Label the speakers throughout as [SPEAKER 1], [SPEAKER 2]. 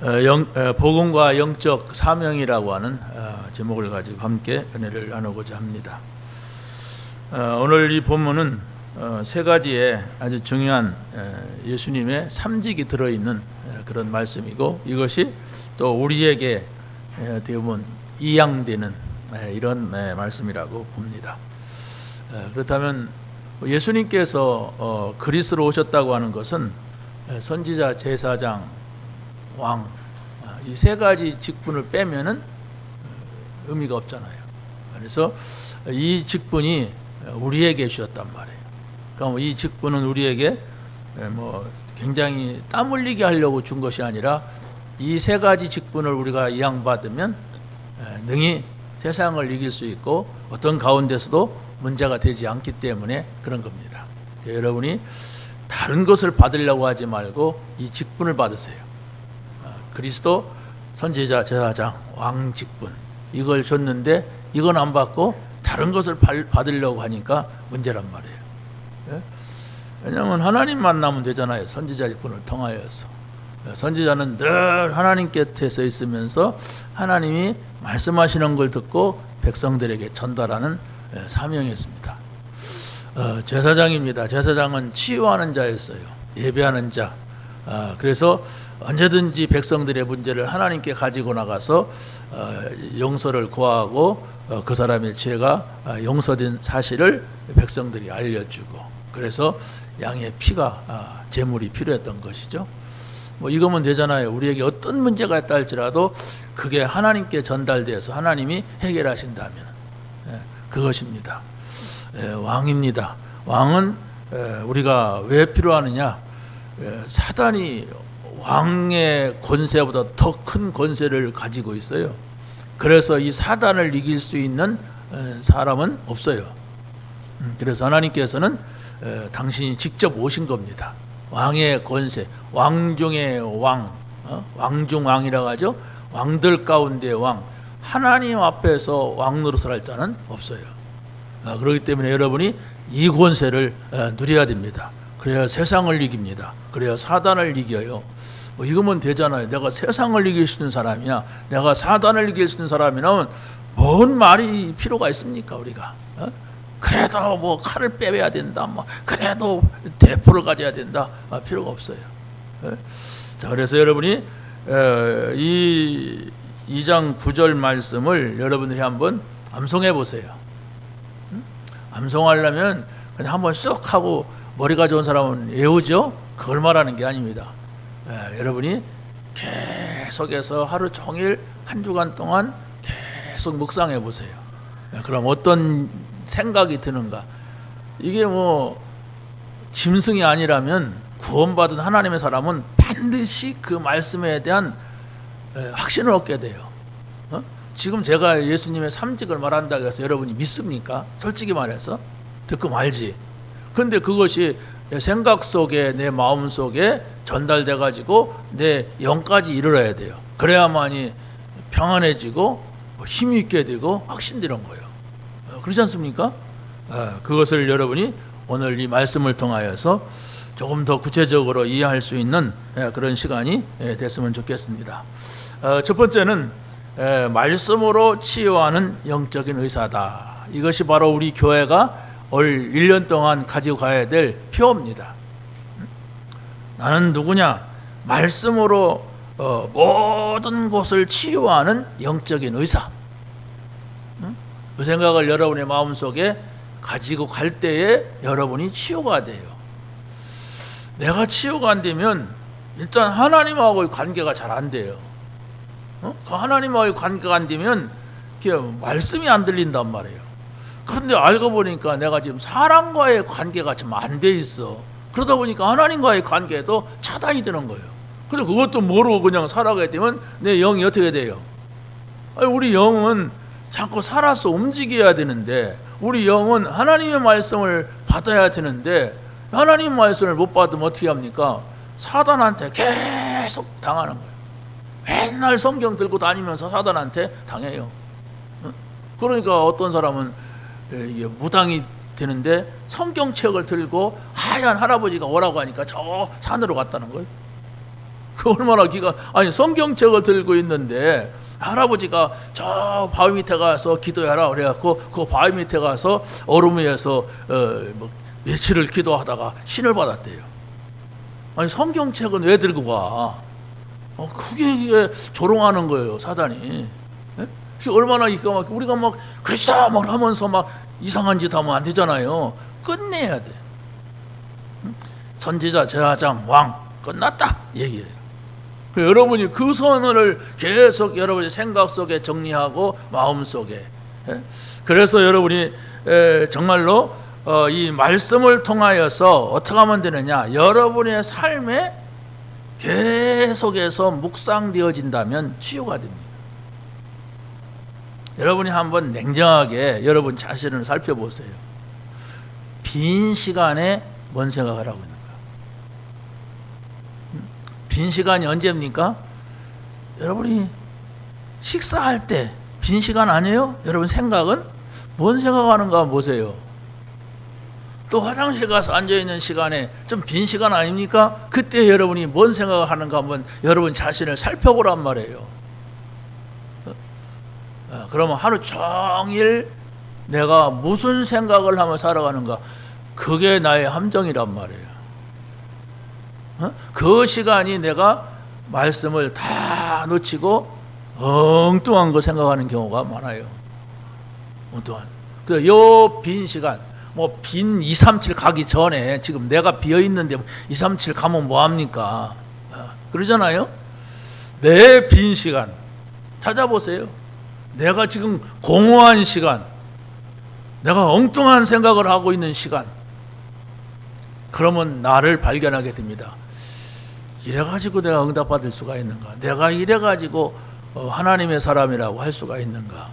[SPEAKER 1] 복음과 영적 사명이라고 하는 제목을 가지고 함께 은혜를 나누고자 합니다. 오늘 이 본문은 세 가지의 아주 중요한 예수님의 삼직이 들어있는 그런 말씀이고, 이것이 또 우리에게 어떻게 보면 이양되는 이런 말씀이라고 봅니다. 그렇다면 예수님께서 그리스로 오셨다고 하는 것은 선지자, 제사장, 왕, 이 세 가지 직분을 빼면은 의미가 없잖아요. 그래서 이 직분이 우리에게 주셨단 말이에요. 그러니까 이 직분은 우리에게 굉장히 땀 흘리게 하려고 준 것이 아니라, 이 세 가지 직분을 우리가 이양받으면 능히 세상을 이길 수 있고 어떤 가운데서도 문제가 되지 않기 때문에 그런 겁니다. 여러분이 다른 것을 받으려고 하지 말고 이 직분을 받으세요. 그리스도, 선지자, 제사장, 왕 직분, 이걸 줬는데 이건 안 받고 다른 것을 받으려고 하니까 문제란 말이에요. 왜냐하면 하나님 만나면 되잖아요. 선지자 직분을 통하여서. 선지자는 늘 하나님 곁에 서 있으면서 하나님이 말씀하시는 걸 듣고 백성들에게 전달하는 사명이었습니다. 제사장입니다. 제사장은 치유하는 자였어요. 예배하는 자. 그래서 언제든지 백성들의 문제를 하나님께 가지고 나가서 용서를 구하고 그 사람의 죄가 용서된 사실을 백성들이 알려주고, 그래서 양의 피가 제물이 필요했던 것이죠. 이거면 되잖아요. 우리에게 어떤 문제가 있다 할지라도 그게 하나님께 전달돼서 하나님이 해결하신다면 그것입니다. 왕입니다. 왕은 우리가 왜 필요하느냐? 사단이 왕의 권세보다 더 큰 권세를 가지고 있어요. 그래서 이 사단을 이길 수 있는 사람은 없어요. 그래서 하나님께서는 당신이 직접 오신 겁니다. 왕의 권세, 왕중의 왕, 왕중왕이라고 하죠. 왕들 가운데 왕, 하나님 앞에서 왕 노릇을 할 자는 없어요. 그렇기 때문에 여러분이 이 권세를 누려야 됩니다. 그래야 세상을 이깁니다. 그래야 사단을 이겨요. 이거면 되잖아요. 내가 세상을 이길 수 있는 사람이야, 내가 사단을 이길 수 있는 사람이라면 뭔 말이 필요가 있습니까? 우리가 그래도 칼을 빼야 된다, 그래도 대포를 가져야 된다, 필요가 없어요. 자, 그래서 여러분이 이 2장 9절 말씀을 여러분들이 한번 암송해 보세요. 암송하려면 그냥 한번 쑥 하고 머리가 좋은 사람은 외우죠. 그걸 말하는 게 아닙니다. 여러분이 계속해서 하루 종일 한 주간 동안 계속 묵상해 보세요. 그럼 어떤 생각이 드는가? 이게 짐승이 아니라면 구원받은 하나님의 사람은 반드시 그 말씀에 대한 확신을 얻게 돼요. 지금 제가 예수님의 삼직을 말한다고 해서 여러분이 믿습니까? 솔직히 말해서 듣고 말지. 그런데 그것이 내 생각 속에, 내 마음 속에 전달돼 가지고 내 영까지 이르러야 돼요. 그래야만이 평안해지고 힘이 있게 되고 확신되는 거예요. 그렇지 않습니까? 그것을 여러분이 오늘 이 말씀을 통하여서 조금 더 구체적으로 이해할 수 있는 그런 시간이 됐으면 좋겠습니다. 첫 번째는 말씀으로 치유하는 영적인 의사다. 이것이 바로 우리 교회가 올 1년 동안 가지고 가야 될 표어입니다. 나는 누구냐? 말씀으로 모든 것을 치유하는 영적인 의사. 그 생각을 여러분의 마음속에 가지고 갈 때에 여러분이 치유가 돼요. 내가 치유가 안 되면 일단 하나님하고의 관계가 잘 안 돼요. 그 하나님하고의 관계가 안 되면 말씀이 안 들린단 말이에요. 그런데 알고 보니까 내가 지금 사람과의 관계가 좀 안 돼 있어. 그러다 보니까 하나님과의 관계도 차단이 되는 거예요. 근데 그것도 모르고 그냥 살아가게 되면 내 영이 어떻게 돼요? 우리 영은 자꾸 살아서 움직여야 되는데, 우리 영은 하나님의 말씀을 받아야 되는데 하나님 말씀을 못 받으면 어떻게 합니까? 사단한테 계속 당하는 거예요. 맨날 성경 들고 다니면서 사단한테 당해요. 그러니까 어떤 사람은 이게 무당이 되는데 성경책을 들고 하얀 할아버지가 오라고 하니까 저 산으로 갔다는 거예요. 그 얼마나 아니 성경책을 들고 있는데 할아버지가 저 바위 밑에 가서 기도해라 그래갖고 그 바위 밑에 가서 얼음 위에서 뭐 며칠을 기도하다가 신을 받았대요. 아니 성경책은 왜 들고 가? 그게 이게 조롱하는 거예요, 사단이. 예? 그게 얼마나 우리가 막 그리스도 막 하면서 막 이상한 짓 하면 안 되잖아요. 끝내야 돼. 선지자, 제사장, 왕 끝났다 얘기해요. 여러분이 그 선언을 계속 여러분의 생각 속에 정리하고 마음 속에. 그래서 여러분이 정말로 이 말씀을 통하여서 어떻게 하면 되느냐, 여러분의 삶에 계속해서 묵상되어진다면 치유가 됩니다. 여러분이 한번 냉정하게 여러분 자신을 살펴보세요. 빈 시간에 뭔 생각을 하고 있는가? 빈 시간이 언제입니까? 여러분이 식사할 때 빈 시간 아니에요? 여러분 생각은? 뭔 생각하는가 보세요. 또 화장실 가서 앉아있는 시간에 좀 빈 시간 아닙니까? 그때 여러분이 뭔 생각을 하는가 한번 여러분 자신을 살펴보란 말이에요. 그러면 하루 종일 내가 무슨 생각을 하며 살아가는가, 그게 나의 함정이란 말이에요. 그 시간이 내가 말씀을 다 놓치고 엉뚱한 거 생각하는 경우가 많아요. 엉뚱한. 그래서 요 빈 시간, 뭐 빈 237 가기 전에 지금 내가 비어 있는데 237 가면 뭐 합니까? 그러잖아요. 내 빈 시간 찾아보세요. 내가 지금 공허한 시간, 내가 엉뚱한 생각을 하고 있는 시간, 그러면 나를 발견하게 됩니다. 이래가지고 내가 응답받을 수가 있는가? 내가 이래가지고 하나님의 사람이라고 할 수가 있는가?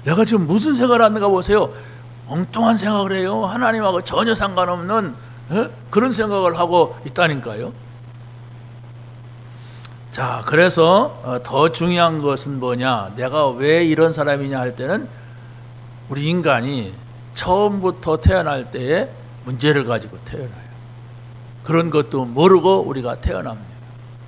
[SPEAKER 1] 내가 지금 무슨 생각을 하는가 보세요. 엉뚱한 생각을 해요. 하나님하고 전혀 상관없는 그런 생각을 하고 있다니까요. 자, 그래서 더 중요한 것은 뭐냐, 내가 왜 이런 사람이냐 할 때는 우리 인간이 처음부터 태어날 때에 문제를 가지고 태어나요. 그런 것도 모르고 우리가 태어납니다.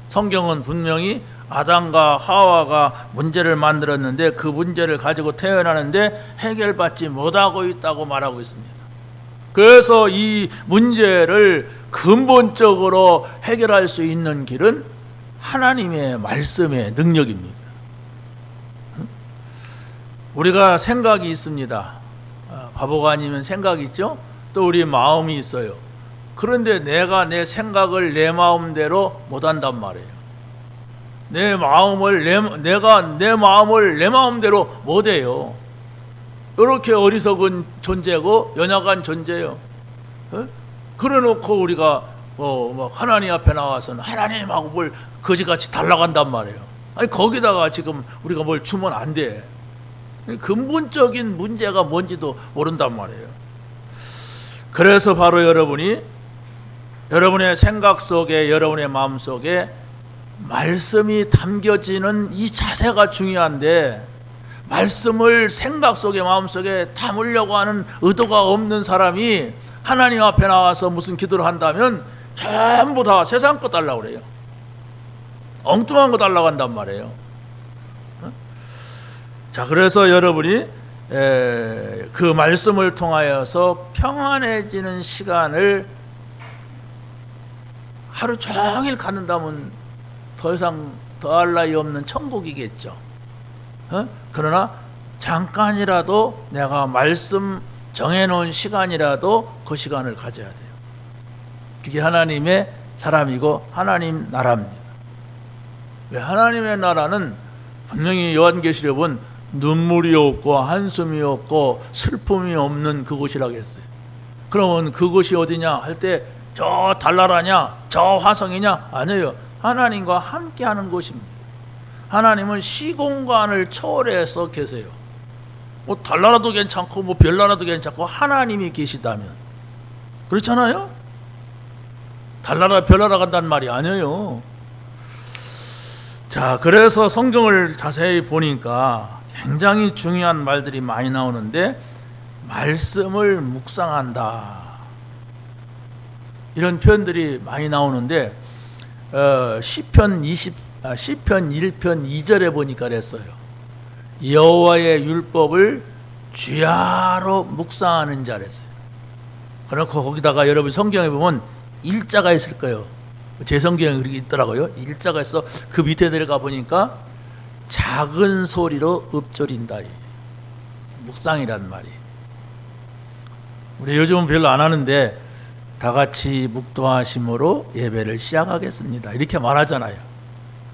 [SPEAKER 1] 성경은 분명히 아담과 하와가 문제를 만들었는데 그 문제를 가지고 태어나는데 해결받지 못하고 있다고 말하고 있습니다. 그래서 이 문제를 근본적으로 해결할 수 있는 길은 하나님의 말씀의 능력입니다. 우리가 생각이 있습니다. 바보가 아니면 생각이 있죠? 또 우리 마음이 있어요. 그런데 내가 내 생각을 내 마음대로 못한단 말이에요. 내가 내 마음을 내 마음대로 못해요. 이렇게 어리석은 존재고 연약한 존재예요. 그래놓고 우리가 하나님 앞에 나와서는 하나님하고 뭘 거지같이 달라간단 말이에요. 아니 거기다가 지금 우리가 뭘 주면 안 돼. 근본적인 문제가 뭔지도 모른단 말이에요. 그래서 바로 여러분의 생각 속에, 여러분의 마음 속에 말씀이 담겨지는 이 자세가 중요한데, 말씀을 생각 속에, 마음 속에 담으려고 하는 의도가 없는 사람이 하나님 앞에 나와서 무슨 기도를 한다면 전부 다 세상 거 달라고 그래요. 엉뚱한 거 달라고 한단 말이에요. 자, 그래서 여러분이 그 말씀을 통하여서 평안해지는 시간을 하루 종일 갖는다면 더 이상 더할 나위 없는 천국이겠죠. 그러나 잠깐이라도 내가 말씀 정해놓은 시간이라도 그 시간을 가져야 돼요. 그게 하나님의 사람이고 하나님 나라입니다. 왜? 하나님의 나라는 분명히 요한계시록에 보면 눈물이 없고 한숨이 없고 슬픔이 없는 그곳이라고 했어요. 그러면 그곳이 어디냐 할 때 저 달나라냐 저 화성이냐? 아니에요. 하나님과 함께하는 곳입니다. 하나님은 시공간을 초월해서 계세요. 뭐 달나라도 괜찮고 뭐 별나라도 괜찮고 하나님이 계시다면 그렇잖아요. 달나라 별나라 간다는 말이 아니에요. 자, 그래서 성경을 자세히 보니까 굉장히 중요한 말들이 많이 나오는데, 말씀을 묵상한다 이런 표현들이 많이 나오는데, 시편 1편 2절에 보니까 그랬어요. 여호와의 율법을 주야로 묵상하는 자랬어요. 그렇고 거기다가 여러분 성경에 보면 일자가 있을 거예요. 제 성경에 그렇게 있더라고요. 일자가 있어. 그 밑에 내려가 보니까 작은 소리로 읊조린다. 묵상이란 말이. 우리 요즘은 별로 안 하는데 다 같이 묵도하심으로 예배를 시작하겠습니다. 이렇게 말하잖아요.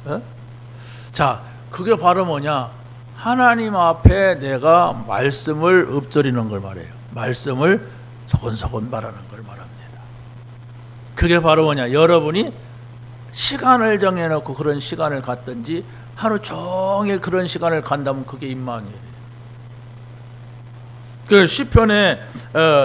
[SPEAKER 1] 어? 자, 그게 바로 뭐냐? 하나님 앞에 내가 말씀을 읊조리는 걸 말해요. 말씀을 소곤소곤 말하는 걸 말합니다. 그게 바로 뭐냐? 여러분이 시간을 정해놓고 그런 시간을 갖든지 하루 종일 그런 시간을 간다면 그게 임마누엘이에요. 그 시편에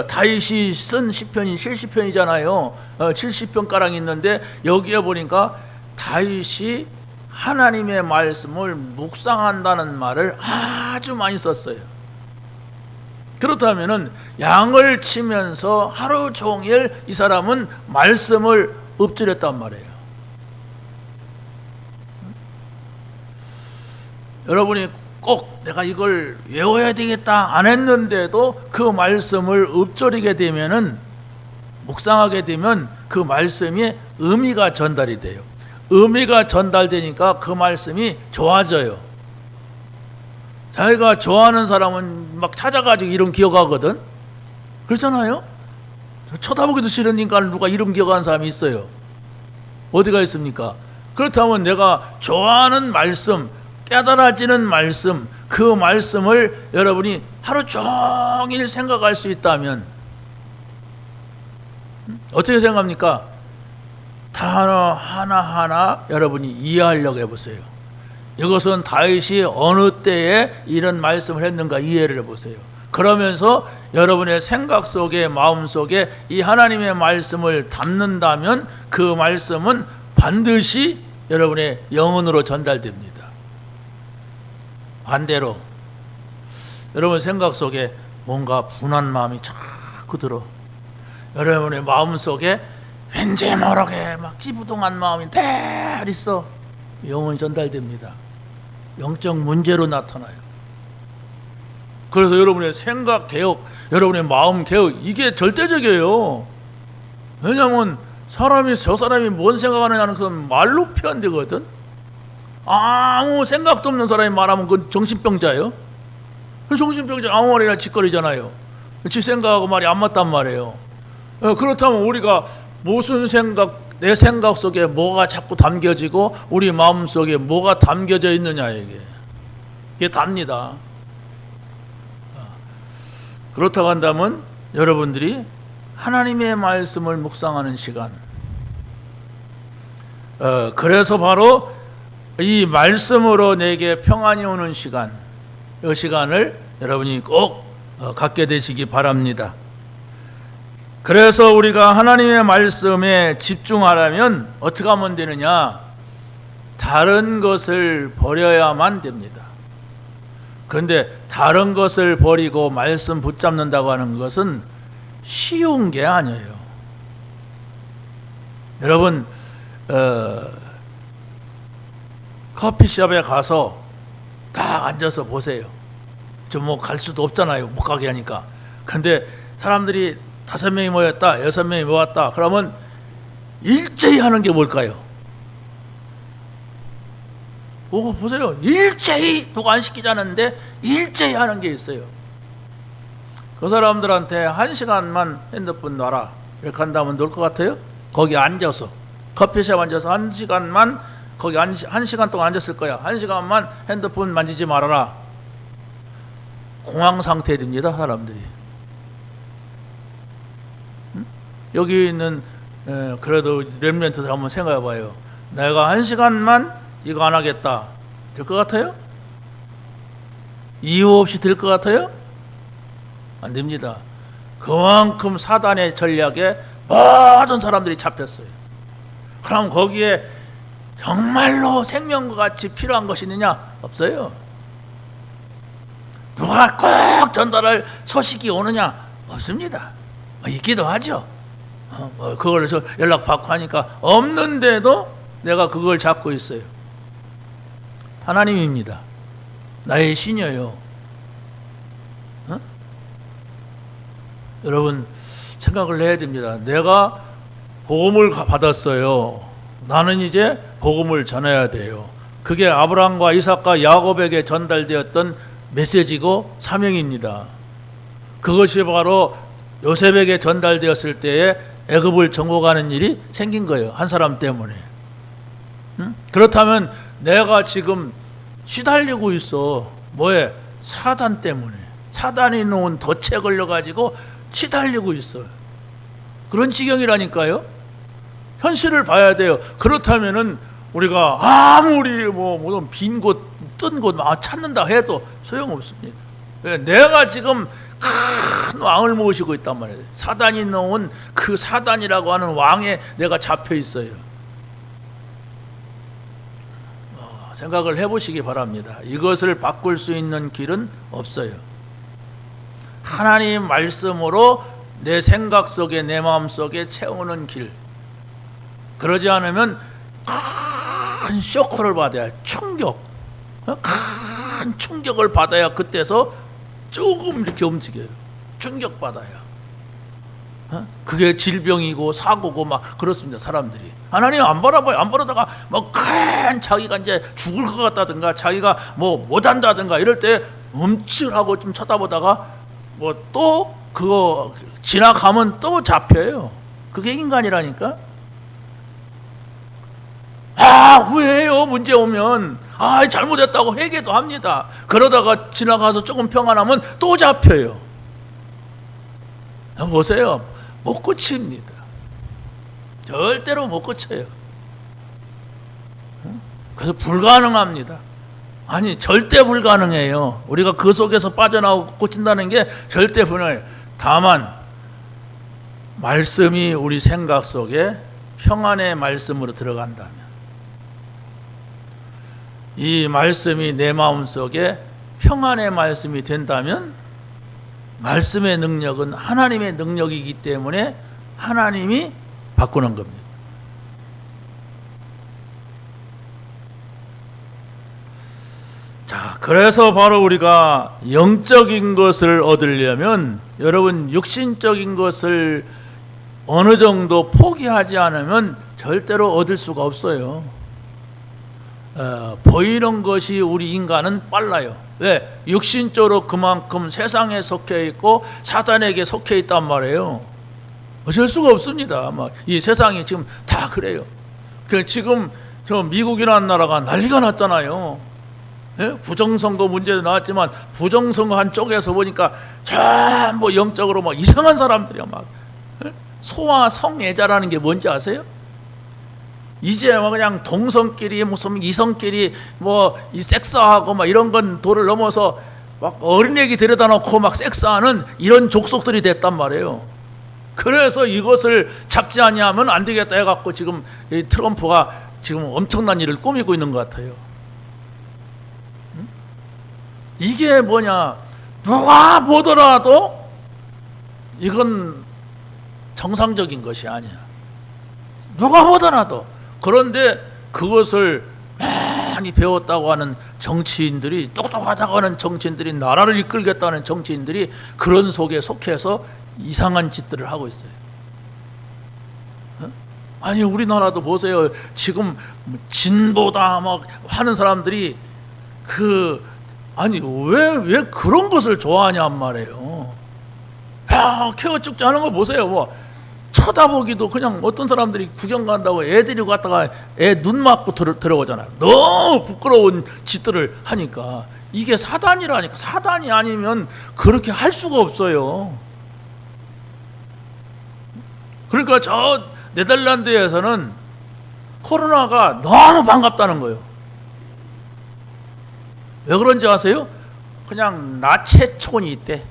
[SPEAKER 1] 다윗이 쓴 시편이 70편이잖아요. 70편 가량 있는데 여기에 보니까 다윗이 하나님의 말씀을 묵상한다는 말을 아주 많이 썼어요. 그렇다면은 양을 치면서 하루 종일 이 사람은 말씀을 읊조렸단 말이에요. 여러분이 꼭 내가 이걸 외워야 되겠다 안 했는데도 그 말씀을 읊조리게 되면은, 묵상하게 되면 그 말씀이 의미가 전달이 돼요. 의미가 전달되니까 그 말씀이 좋아져요. 자기가 좋아하는 사람은 막 찾아가지고 이름 기억하거든. 그렇잖아요. 쳐다보기도 싫으니까 누가 이름 기억하는 사람이 있어요. 어디가 있습니까? 그렇다면 내가 좋아하는 말씀, 깨달아지는 말씀, 그 말씀을 여러분이 하루 종일 생각할 수 있다면 어떻게 생각합니까? 단어 하나하나 여러분이 이해하려고 해보세요. 이것은 다윗이 어느 때에 이런 말씀을 했는가 이해를 해보세요. 그러면서 여러분의 생각 속에, 마음 속에 이 하나님의 말씀을 담는다면 그 말씀은 반드시 여러분의 영혼으로 전달됩니다. 반대로 여러분 생각 속에 뭔가 분한 마음이 자꾸 들어. 여러분의 마음 속에 왠지 모르게 막 기부동한 마음이 늘 있어. 영혼이 전달됩니다. 영적 문제로 나타나요. 그래서 여러분의 생각 개혁, 여러분의 마음 개혁, 이게 절대적이에요. 왜냐하면 저 사람이 뭔 생각하느냐는 그건 말로 표현되거든. 아무 생각도 없는 사람이 말하면 그건 정신병자예요. 정신병자 아무 말이나 짓거리잖아요. 지 생각하고 말이 안 맞단 말이에요. 그렇다면 우리가 무슨 생각, 내 생각 속에 뭐가 자꾸 담겨지고 우리 마음 속에 뭐가 담겨져 있느냐, 이게 답니다. 그렇다고 한다면 여러분들이 하나님의 말씀을 묵상하는 시간, 그래서 바로 이 말씀으로 내게 평안이 오는 시간, 이 시간을 여러분이 꼭 갖게 되시기 바랍니다. 그래서 우리가 하나님의 말씀에 집중하려면 어떻게 하면 되느냐? 다른 것을 버려야만 됩니다. 그런데 다른 것을 버리고 말씀 붙잡는다고 하는 것은 쉬운 게 아니에요. 여러분 커피숍에 가서 딱 앉아서 보세요. 좀 뭐 갈 수도 없잖아요. 못 가게 하니까. 근데 사람들이 5명이 모였다, 6명이 모였다. 그러면 일제히 하는 게 뭘까요? 보세요. 일제히 누가 안 시키자는데 일제히 하는 게 있어요. 그 사람들한테 1시간만 핸드폰 놔라 이렇게 한다면 놀 것 같아요? 거기 앉아서 커피숍 앉아서 1시간만 거기 1시간 동안 앉았을 거야. 1시간만 핸드폰 만지지 말아라. 공황 상태에 듭니다, 사람들이. 여기 있는 그래도 렘넌트들 한번 생각해 봐요. 내가 1시간만 이거 안 하겠다. 될 것 같아요? 이유 없이 될 것 같아요? 안 됩니다. 그만큼 사단의 전략에 모든 사람들이 잡혔어요. 그럼 거기에 정말로 생명과 같이 필요한 것이 있느냐? 없어요. 누가 꼭 전달할 소식이 오느냐? 없습니다. 있기도 하죠. 그걸 연락 받고 하니까 없는데도 내가 그걸 잡고 있어요? 하나님입니다. 나의 신이에요. 어? 여러분 생각을 해야 됩니다. 내가 복음을 받았어요. 나는 이제 복음을 전해야 돼요. 그게 아브라함과 이삭과 야곱에게 전달되었던 메시지고 사명입니다. 그것이 바로 요셉에게 전달되었을 때에 애굽을 정복하는 일이 생긴 거예요. 한 사람 때문에. 응? 그렇다면 내가 지금 시달리고 있어. 뭐에? 사단 때문에. 사단이 놓은 덫에 걸려가지고 시달리고 있어요. 그런 지경이라니까요. 현실을 봐야 돼요. 그렇다면은 우리가 아무리 뭐 빈 곳, 뜬 곳 막 찾는다 해도 소용없습니다. 내가 지금 큰 왕을 모시고 있단 말이에요. 사단이 놓은 그 사단이라고 하는 왕에 내가 잡혀 있어요. 생각을 해보시기 바랍니다. 이것을 바꿀 수 있는 길은 없어요. 하나님 말씀으로 내 생각 속에 내 마음 속에 채우는 길. 그러지 않으면 큰 쇼크를 받아야 충격, 큰 충격을 받아야 그때서 조금 이렇게 움직여요. 충격받아야. 그게 질병이고 사고고 막 그렇습니다. 사람들이 하나님 안 바라봐요. 안 바라다가 뭐 큰 자기가 이제 죽을 것 같다든가 자기가 뭐 못한다든가 이럴 때 움찔하고 좀 쳐다보다가 뭐 또 그거 지나가면 또 잡혀요. 그게 인간이라니까. 후회해요. 문제 오면 잘못했다고 회개도 합니다. 그러다가 지나가서 조금 평안하면 또 잡혀요. 보세요. 못 고칩니다. 절대로 못 고쳐요. 그래서 불가능합니다. 아니 절대 불가능해요. 우리가 그 속에서 빠져나오고 고친다는 게 절대 불가능해요. 다만 말씀이 우리 생각 속에 평안의 말씀으로 들어간다면, 이 말씀이 내 마음속에 평안의 말씀이 된다면, 말씀의 능력은 하나님의 능력이기 때문에 하나님이 바꾸는 겁니다. 자, 그래서 바로 우리가 영적인 것을 얻으려면, 여러분 육신적인 것을 어느 정도 포기하지 않으면 절대로 얻을 수가 없어요. 보이는 것이 우리 인간은 빨라요. 왜? 육신적으로 그만큼 세상에 속해 있고 사단에게 속해 있단 말이에요. 어쩔 수가 없습니다. 이 세상이 지금 다 그래요. 지금 저 미국이라는 나라가 난리가 났잖아요. 예? 부정선거 문제도 나왔지만 부정선거 한쪽에서 보니까 전부 영적으로 막 이상한 사람들이야. 막 소아 성애자라는 게 뭔지 아세요? 이제 그냥 동성끼리 무슨 이성끼리 이 섹스하고 막 이런 건 도를 넘어서 막 어린애기 데려다 놓고 막 섹스하는 이런 족속들이 됐단 말이에요. 그래서 이것을 잡지 아니하면 안 되겠다 해갖고 지금 이 트럼프가 지금 엄청난 일을 꾸미고 있는 것 같아요. 이게 뭐냐? 누가 보더라도 이건 정상적인 것이 아니야. 누가 보더라도. 그런데 그것을 많이 배웠다고 하는 정치인들이, 똑똑하다고 하는 정치인들이, 나라를 이끌겠다는 정치인들이 그런 속에 속해서 이상한 짓들을 하고 있어요. 아니 우리나라도 보세요. 지금 진보다 막 하는 사람들이 아니 왜 그런 것을 좋아하냔 말이에요. 케어 쭉지 하는 거 보세요. 쳐다보기도 그냥 어떤 사람들이 구경 간다고 애들이 갔다가 애 눈 맞고 들어오잖아요. 너무 부끄러운 짓들을 하니까. 이게 사단이라니까. 사단이 아니면 그렇게 할 수가 없어요. 그러니까 저 네덜란드에서는 코로나가 너무 반갑다는 거예요. 왜 그런지 아세요? 그냥 나체촌이 있대.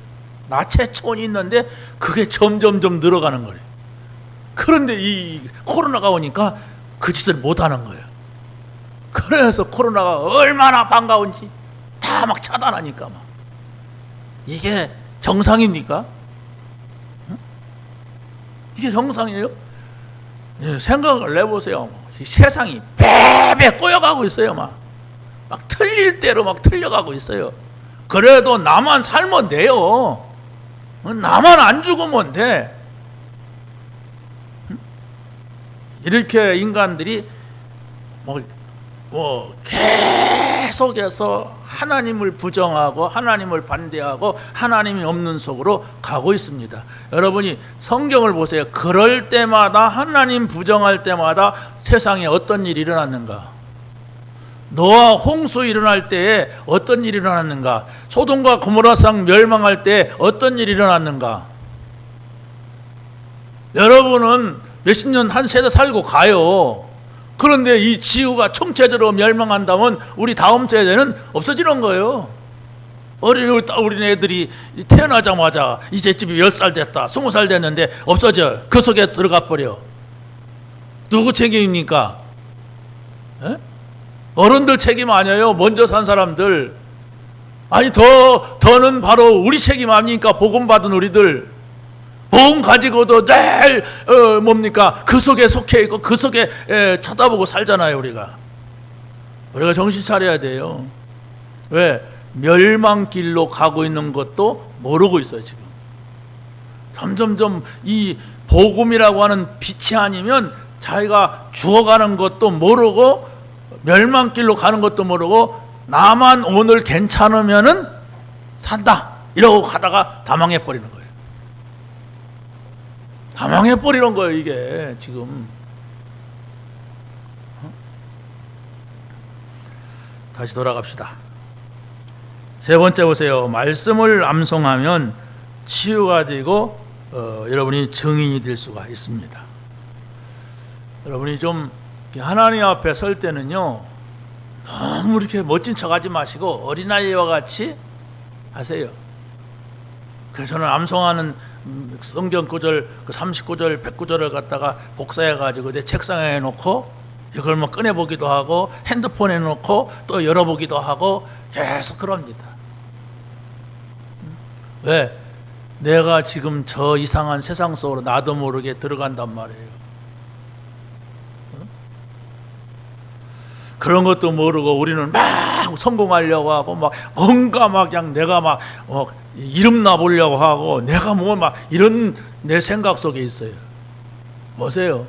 [SPEAKER 1] 나체촌이 있는데 그게 점점점 늘어가는 거예요. 그런데 이 코로나가 오니까 그 짓을 못하는 거예요. 그래서 코로나가 얼마나 반가운지 다 막 차단하니까 막. 이게 정상입니까? 이게 정상이에요? 생각을 해보세요. 세상이 배배 꼬여가고 있어요. 막 틀릴 대로 막 틀려가고 있어요. 그래도 나만 살면 돼요. 나만 안 죽으면 돼. 이렇게 인간들이 계속해서 하나님을 부정하고 하나님을 반대하고 하나님이 없는 속으로 가고 있습니다. 여러분이 성경을 보세요. 그럴 때마다 하나님 부정할 때마다 세상에 어떤 일이 일어났는가? 노아 홍수 일어날 때에 어떤 일이 일어났는가? 소돔과 고모라상 멸망할 때 어떤 일이 일어났는가? 여러분은 몇십 년 한 세대 살고 가요. 그런데 이 지구가 총체적으로 멸망한다면 우리 다음 세대는 없어지는 거예요. 어린 애들이 태어나자마자 이제 집이 10살 됐다, 20살 됐는데 없어져. 그 속에 들어가 버려. 누구 책임입니까? 에? 어른들 책임 아니에요. 먼저 산 사람들. 아니 더는 바로 우리 책임 아닙니까? 복음 받은 우리들. 복음 가지고도 늘 그 속에 속해 있고 그 속에 쳐다보고 살잖아요. 우리가 정신 차려야 돼요. 왜? 멸망길로 가고 있는 것도 모르고 있어요. 지금 점점점 이 복음이라고 하는 빛이 아니면 자기가 죽어가는 것도 모르고 멸망길로 가는 것도 모르고 나만 오늘 괜찮으면은 산다 이러고 가다가 다 망해버리는 거예요. 다 망해버리는 거예요. 이게 지금. 다시 돌아갑시다. 세 번째 보세요. 말씀을 암송하면 치유가 되고 여러분이 증인이 될 수가 있습니다. 여러분이 좀 하나님 앞에 설 때는요, 너무 이렇게 멋진 척하지 마시고 어린아이와 같이 하세요. 그래서 저는 암송하는 성경 구절 39절 109절을 갖다가 복사해 가지고 내 책상에 놓고 이걸 꺼내 보기도 하고 핸드폰에 놓고 또 열어보기도 하고 계속 그럽니다. 왜? 내가 지금 저 이상한 세상 속으로 나도 모르게 들어간단 말이에요. 그런 것도 모르고 우리는 막 성공하려고 하고 뭔가 그냥 내가 이름 나보려고 하고 내가 이런 내 생각 속에 있어요. 보세요.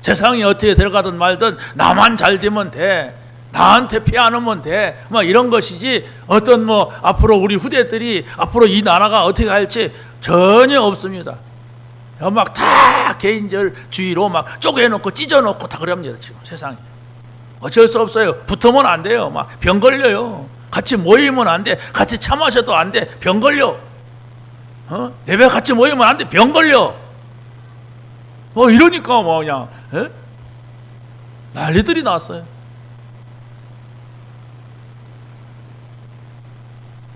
[SPEAKER 1] 세상이 어떻게 들어가든 말든 나만 잘 되면 돼. 나한테 피 안 오면 돼. 이런 것이지 어떤 앞으로 우리 후대들이 앞으로 이 나라가 어떻게 할지 전혀 없습니다. 다 개인주의로 쪼개놓고 찢어놓고 다 그럽니다. 지금 세상이. 어쩔 수 없어요. 붙으면 안 돼요. 병 걸려요. 같이 모이면 안 돼. 같이 차 마셔도 안 돼. 병 걸려. 예배 같이 모이면 안 돼. 병 걸려. 이러니까 그냥 난리들이 났어요.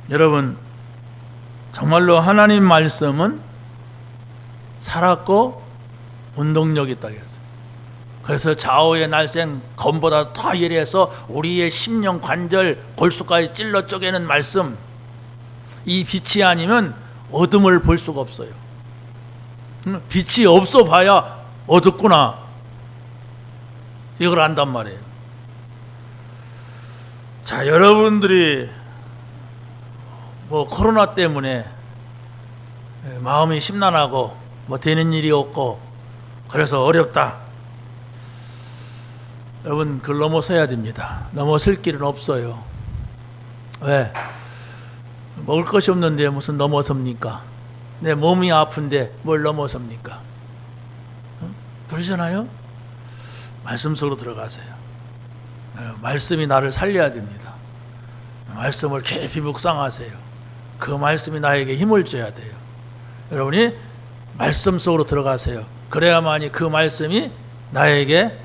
[SPEAKER 1] 여러분, 정말로 하나님 말씀은 살았고 운동력이 있다고 했어요. 그래서 좌우의 날쌘 검보다 더 예리해서 우리의 심령 관절 골수까지 찔러 쪼개는 말씀, 이 빛이 아니면 어둠을 볼 수가 없어요. 빛이 없어 봐야 어둡구나 이걸 안단 말이에요. 자, 여러분들이 코로나 때문에 마음이 심란하고 되는 일이 없고 그래서 어렵다. 여러분, 그걸 넘어서야 됩니다. 넘어설 길은 없어요. 왜? 먹을 것이 없는데 무슨 넘어섭니까? 내 몸이 아픈데 뭘 넘어섭니까? 그러잖아요? 말씀 속으로 들어가세요. 말씀이 나를 살려야 됩니다. 말씀을 깊이 묵상하세요. 그 말씀이 나에게 힘을 줘야 돼요. 여러분이 말씀 속으로 들어가세요. 그래야만이 그 말씀이 나에게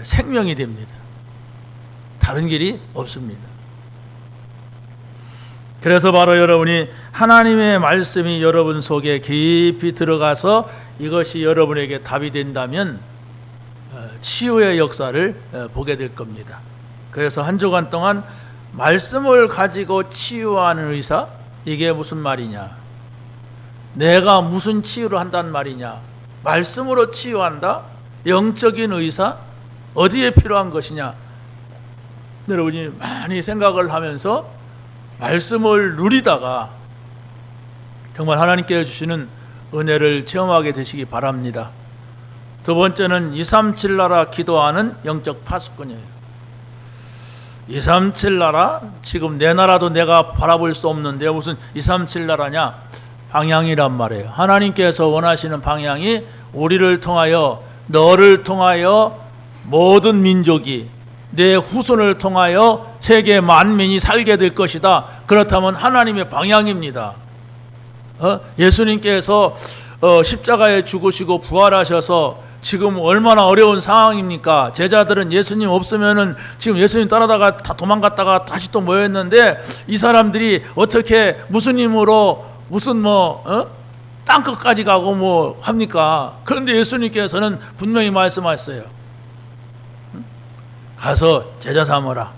[SPEAKER 1] 생명이 됩니다. 다른 길이 없습니다. 그래서 바로 여러분이 하나님의 말씀이 여러분 속에 깊이 들어가서 이것이 여러분에게 답이 된다면 치유의 역사를 보게 될 겁니다. 그래서 한 주간 동안 말씀을 가지고 치유하는 의사, 이게 무슨 말이냐? 내가 무슨 치유를 한단 말이냐? 말씀으로 치유한다? 영적인 의사? 어디에 필요한 것이냐? 여러분이 많이 생각을 하면서 말씀을 누리다가 정말 하나님께 주시는 은혜를 체험하게 되시기 바랍니다. 두 번째는 237 나라 기도하는 영적 파수꾼이에요. 237 나라, 지금 내 나라도 내가 바라볼 수 없는데 무슨 237 나라냐? 방향이란 말이에요. 하나님께서 원하시는 방향이 우리를 통하여, 너를 통하여 모든 민족이, 내 후손을 통하여 세계 만민이 살게 될 것이다. 그렇다면 하나님의 방향입니다. 예수님께서 십자가에 죽으시고 부활하셔서 지금 얼마나 어려운 상황입니까? 제자들은 예수님 없으면은 지금 예수님 따라다가 다 도망갔다가 다시 또 모였는데 이 사람들이 어떻게 무슨 힘으로 무슨 땅끝까지 가고 뭐 합니까? 그런데 예수님께서는 분명히 말씀하셨어요. 가서 제자 삼으라.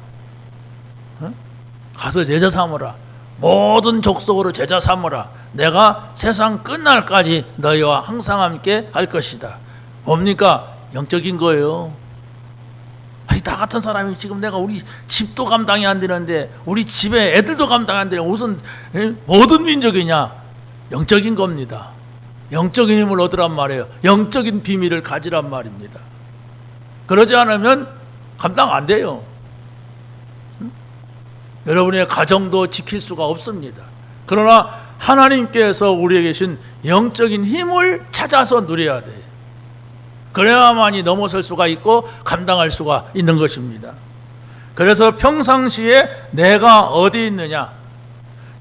[SPEAKER 1] 가서 제자 삼으라. 모든 족속으로 제자 삼으라. 내가 세상 끝날까지 너희와 항상 함께 할 것이다. 뭡니까? 영적인 거예요. 아니, 나 같은 사람이 지금 내가 우리 집도 감당이 안 되는데, 우리 집에 애들도 감당 안 되는 무슨 모든 민족이냐? 영적인 겁니다. 영적인 힘을 얻으란 말이에요. 영적인 비밀을 가지란 말입니다. 그러지 않으면 감당 안 돼요. 여러분의 가정도 지킬 수가 없습니다. 그러나 하나님께서 우리에게 주신 영적인 힘을 찾아서 누려야 돼요. 그래야만이 넘어설 수가 있고 감당할 수가 있는 것입니다. 그래서 평상시에 내가 어디 있느냐,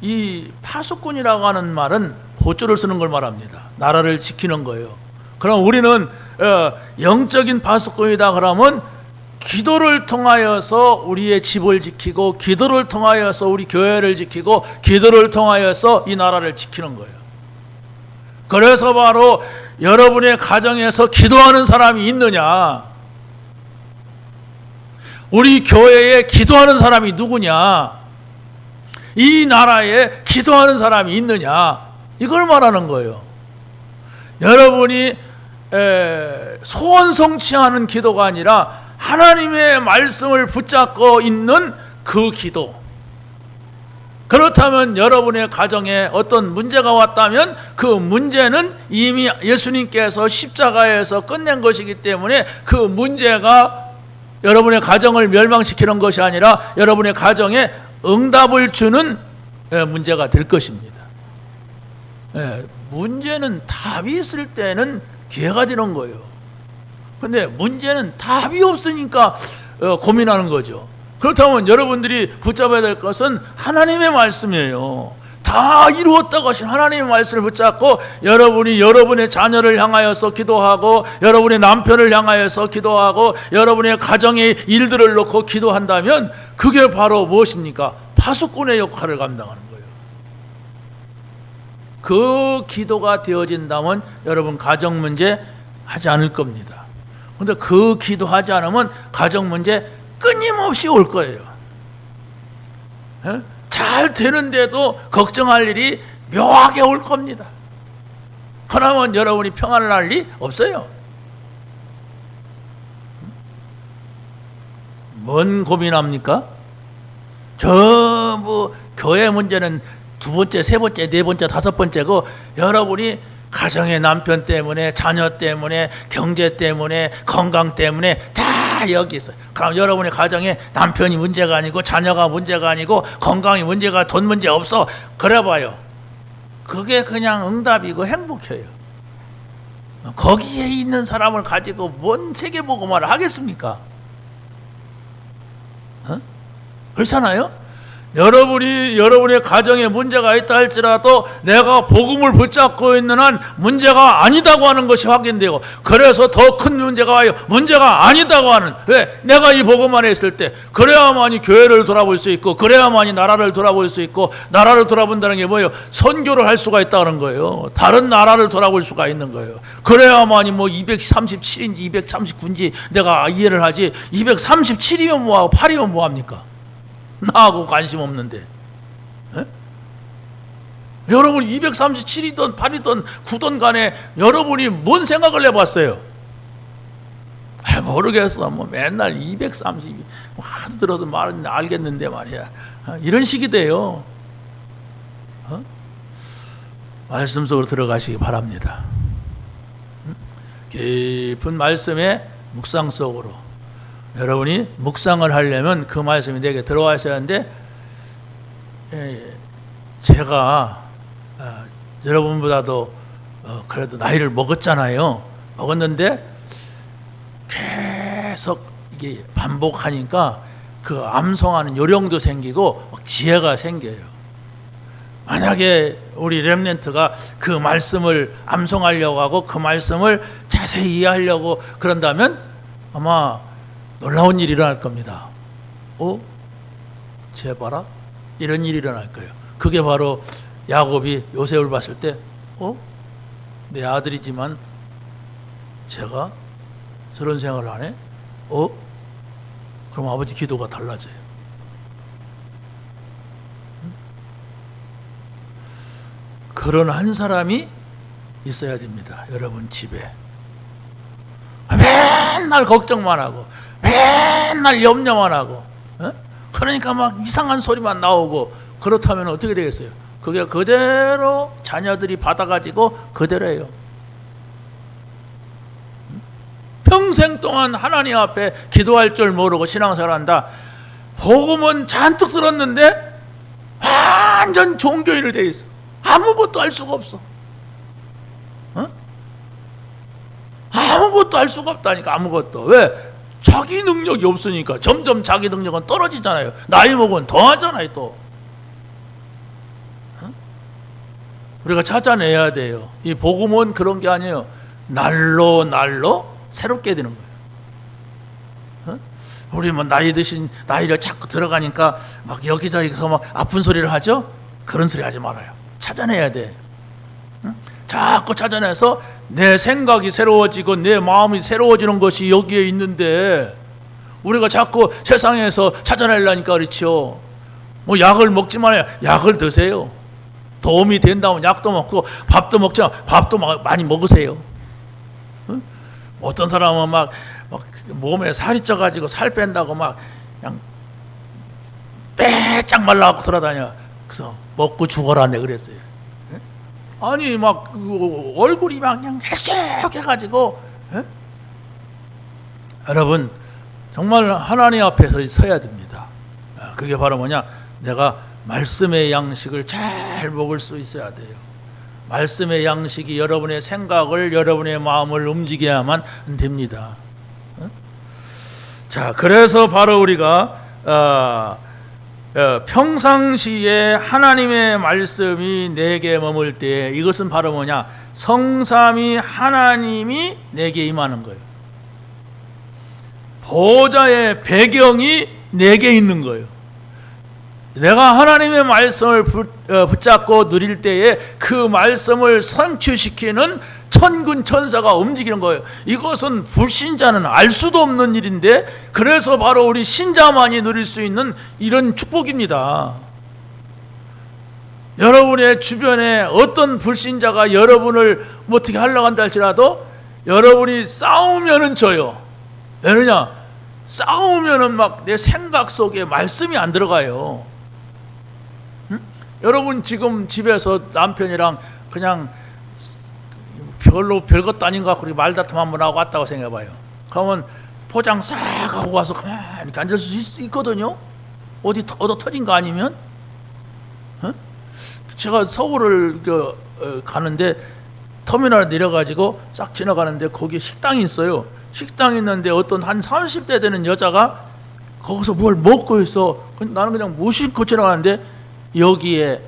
[SPEAKER 1] 이 파수꾼이라고 하는 말은 보조를 쓰는 걸 말합니다. 나라를 지키는 거예요. 그럼 우리는 영적인 파수꾼이다 그러면 기도를 통하여서 우리의 집을 지키고, 기도를 통하여서 우리 교회를 지키고, 기도를 통하여서 이 나라를 지키는 거예요. 그래서 바로 여러분의 가정에서 기도하는 사람이 있느냐, 우리 교회에 기도하는 사람이 누구냐, 이 나라에 기도하는 사람이 있느냐, 이걸 말하는 거예요. 여러분이 소원 성취하는 기도가 아니라 하나님의 말씀을 붙잡고 있는 그 기도. 그렇다면 여러분의 가정에 어떤 문제가 왔다면 그 문제는 이미 예수님께서 십자가에서 끝낸 것이기 때문에 그 문제가 여러분의 가정을 멸망시키는 것이 아니라 여러분의 가정에 응답을 주는 문제가 될 것입니다. 문제는 답이 있을 때는 기회가 되는 거예요. 그런데 문제는 답이 없으니까 고민하는 거죠. 그렇다면 여러분들이 붙잡아야 될 것은 하나님의 말씀이에요. 다 이루었다고 하신 하나님의 말씀을 붙잡고 여러분이 여러분의 자녀를 향하여서 기도하고, 여러분의 남편을 향하여서 기도하고, 여러분의 가정의 일들을 놓고 기도한다면 그게 바로 무엇입니까? 파수꾼의 역할을 감당하는 거예요. 그 기도가 되어진다면 여러분 가정 문제 하지 않을 겁니다. 그런데 그 기도하지 않으면 가정 문제 끊임없이 올 거예요. 잘 되는데도 걱정할 일이 묘하게 올 겁니다. 그러면 여러분이 평안을 할 리 없어요. 뭔 고민합니까? 전부 교회 문제는 두 번째, 세 번째, 네 번째, 다섯 번째고, 여러분이 가정의 남편 때문에, 자녀 때문에, 경제 때문에, 건강 때문에 다 여기 있어요. 그럼 여러분의 가정에 남편이 문제가 아니고, 자녀가 문제가 아니고, 건강이 문제가, 돈 문제 없어. 그래 봐요. 그게 그냥 응답이고 행복해요. 거기에 있는 사람을 가지고 뭔 세계복음화를 하겠습니까? 그렇잖아요? 여러분의 가정에 문제가 있다 할지라도 내가 복음을 붙잡고 있는 한 문제가 아니다고 하는 것이 확인되고, 그래서 더 큰 문제가 와요. 문제가 아니다고 하는, 왜? 내가 이 복음 안에 있을 때 그래야만이 교회를 돌아볼 수 있고, 그래야만이 나라를 돌아볼 수 있고, 나라를 돌아본다는 게 뭐예요? 선교를 할 수가 있다는 거예요. 다른 나라를 돌아볼 수가 있는 거예요. 그래야만이 뭐 237인지 239인지 내가 이해를 하지, 237이면 뭐하고 8이면 뭐합니까? 나하고 관심 없는데. 여러분 237이든 8이든 9든 간에 여러분이 뭔 생각을 해봤어요? 모르겠어. 뭐 맨날 230 하도 들어도 말은 알겠는데 말이야. 이런 식이 돼요. 말씀 속으로 들어가시기 바랍니다. 깊은 말씀의 묵상 속으로 여러분이 묵상을 하려면 그 말씀이 내게 들어와야 하는데, 제가 여러분보다도 그래도 나이를 먹었잖아요. 먹었는데 계속 이게 반복하니까 그 암송하는 요령도 생기고 지혜가 생겨요. 만약에 우리 렘넌트가 그 말씀을 암송하려고 하고 그 말씀을 자세히 이해하려고 그런다면 아마 놀라운 일이 일어날 겁니다. 쟤 봐라? 이런 일이 일어날 거예요. 그게 바로 야곱이 요셉을 봤을 때 내 아들이지만 제가 저런 생각을 하네? 그럼 아버지 기도가 달라져요. 그런 한 사람이 있어야 됩니다. 여러분 집에. 맨날 걱정만 하고 맨날 염려만 하고 그러니까 막 이상한 소리만 나오고, 그렇다면 어떻게 되겠어요? 그게 그대로 자녀들이 받아가지고 그대로예요. 평생 동안 하나님 앞에 기도할 줄 모르고 신앙생활 한다. 복음은 잔뜩 들었는데 완전 종교인이 돼 있어. 아무것도 할 수가 없어. 아무것도 할 수가 없다니까. 아무것도. 왜? 자기 능력이 없으니까. 점점 자기 능력은 떨어지잖아요. 나이 먹으면 더 하잖아요. 또 우리가 찾아내야 돼요. 이 복음은 그런 게 아니에요. 날로 새롭게 되는 거예요. 우리 뭐 나이 드신 나이를 자꾸 들어가니까 막 여기저기서 막 아픈 소리를 하죠. 그런 소리 하지 말아요. 찾아내야 돼. 자꾸 찾아내서 내 생각이 새로워지고 내 마음이 새로워지는 것이 여기에 있는데, 우리가 자꾸 세상에서 찾아내려니까 그렇죠. 뭐 약을 먹지 말아요. 약을 드세요. 도움이 된다면 약도 먹고, 밥도 먹자. 밥도 많이 먹으세요. 어떤 사람은 막 몸에 살이 쪄가지고 살 뺀다고 막 그냥 빼짝 말라갖고 돌아다녀. 그래서 먹고 죽어라 내 그랬어요. 아니 막 얼굴이 막 그냥 해석해가지고. 여러분 정말 하나님 앞에서 서야 됩니다. 그게 바로 뭐냐? 내가 말씀의 양식을 잘 먹을 수 있어야 돼요. 말씀의 양식이 여러분의 생각을, 여러분의 마음을 움직여야만 됩니다. 자, 그래서 바로 우리가 평상시에 하나님의 말씀이 내게 머물 때, 이것은 바로 뭐냐? 성삼위 하나님이 내게 임하는 거예요. 보좌의 배경이 내게 있는 거예요. 내가 하나님의 말씀을 붙잡고 누릴 때에 그 말씀을 성취시키는 천군 천사가 움직이는 거예요. 이것은 불신자는 알 수도 없는 일인데, 그래서 바로 우리 신자만이 누릴 수 있는 이런 축복입니다. 여러분의 주변에 어떤 불신자가 여러분을 어떻게 하려고 한다 할지라도 여러분이 싸우면은 져요. 왜냐? 싸우면은 막 내 생각 속에 말씀이 안 들어가요. 여러분 지금 집에서 남편이랑 그냥 별것도 아닌 것 같고 말다툼 한번 하고 왔다고 생각해봐요. 그러면 포장 싹 하고 와서 가만히 앉을 수 있거든요. 어디 얻어 터진 거 아니면. 제가 서울을 가는데 터미널 내려가지고 싹 지나가는데 거기 식당이 있어요. 식당이 있는데 어떤 한 30대 되는 여자가 거기서 뭘 먹고 있어. 나는 그냥 무심코 지나가는데 여기에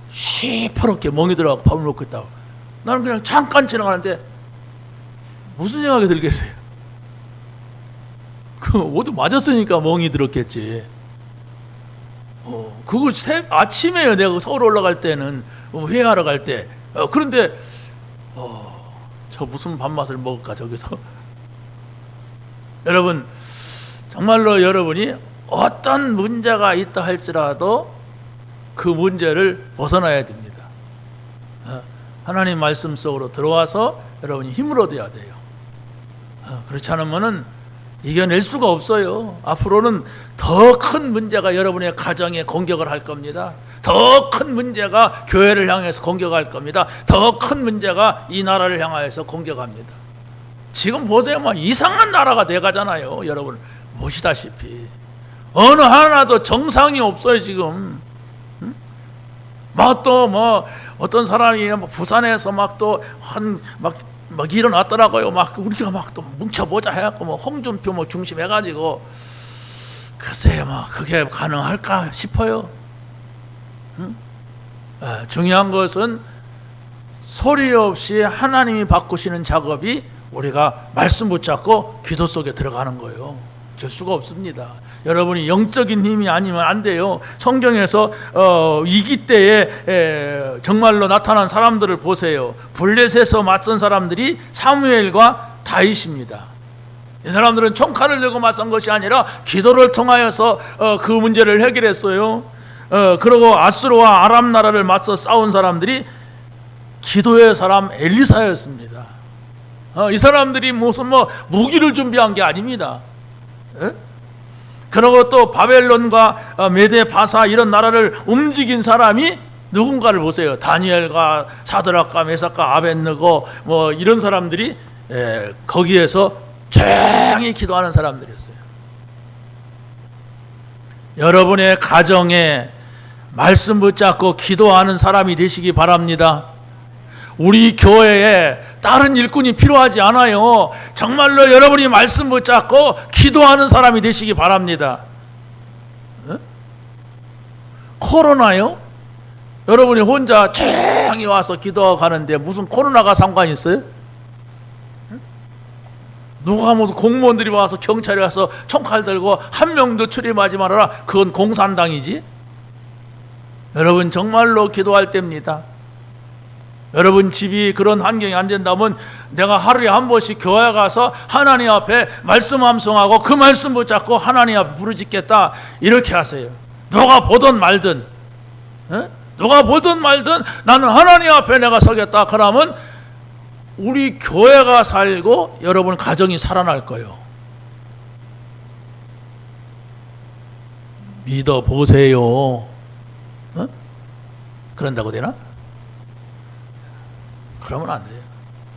[SPEAKER 1] 시퍼렇게 멍이 들어가고 밥을 먹고 있다고. 나는 그냥 잠깐 지나가는데 무슨 생각이 들겠어요? 어디 맞았으니까 멍이 들었겠지. 그거 아침에요. 내가 서울 올라갈 때는 회의하러 갈 때. 그런데 저 무슨 밥맛을 먹을까 저기서. 여러분 정말로 여러분이 어떤 문제가 있다 할지라도 그 문제를 벗어나야 됩니다. 하나님 말씀 속으로 들어와서 여러분이 힘을 얻어야 돼요. 그렇지 않으면은 이겨낼 수가 없어요. 앞으로는 더 큰 문제가 여러분의 가정에 공격을 할 겁니다. 더 큰 문제가 교회를 향해서 공격할 겁니다. 더 큰 문제가 이 나라를 향하여서 공격합니다. 지금 보세요. 막 이상한 나라가 돼가잖아요. 여러분 보시다시피 어느 하나도 정상이 없어요 지금. 막 또 뭐 어떤 사람이 부산에서 막 또 막 일어났더라고요. 막 우리가 막 또 뭉쳐보자 해갖고 뭐 홍준표 뭐 중심해가지고 글쎄요, 뭐 그게 가능할까 싶어요. 중요한 것은 소리 없이 하나님이 바꾸시는 작업이 우리가 말씀 붙잡고 기도 속에 들어가는 거예요. 줄 수가 없습니다. 여러분이 영적인 힘이 아니면 안 돼요. 성경에서 위기 때에 정말로 나타난 사람들을 보세요. 블레셋에서 맞선 사람들이 사무엘과 다윗입니다. 이 사람들은 총칼을 들고 맞선 것이 아니라 기도를 통하여서 그 문제를 해결했어요. 그리고 아수르와 아람 나라를 맞서 싸운 사람들이 기도의 사람 엘리사였습니다. 이 사람들이 무슨 뭐 무기를 준비한 게 아닙니다. 그리고 또 바벨론과 메데 바사 이런 나라를 움직인 사람이 누군가를 보세요. 다니엘과 사드락과 메삭과 아벳느고 뭐 이런 사람들이 거기에서 조용히 기도하는 사람들이었어요. 여러분의 가정에 말씀 붙잡고 기도하는 사람이 되시기 바랍니다. 우리 교회에 다른 일꾼이 필요하지 않아요. 정말로 여러분이 말씀 붙잡고 기도하는 사람이 되시기 바랍니다. 코로나요? 여러분이 혼자 조용히 와서 기도하고 가는데 무슨 코로나가 상관이 있어요? 누가 무슨 공무원들이 와서 경찰이 와서 총칼 들고 한 명도 출입하지 말아라. 그건 공산당이지. 여러분 정말로 기도할 때입니다. 여러분 집이 그런 환경이 안 된다면 내가 하루에 한 번씩 교회 가서 하나님 앞에 말씀 암송하고 그 말씀 붙잡고 하나님 앞에 부르짖겠다 이렇게 하세요. 누가 보든 말든 누가 보든 말든 나는 하나님 앞에 내가 서겠다. 그러면 우리 교회가 살고 여러분 가정이 살아날 거예요. 믿어보세요. 그런다고 되나? 그러면 안 돼요.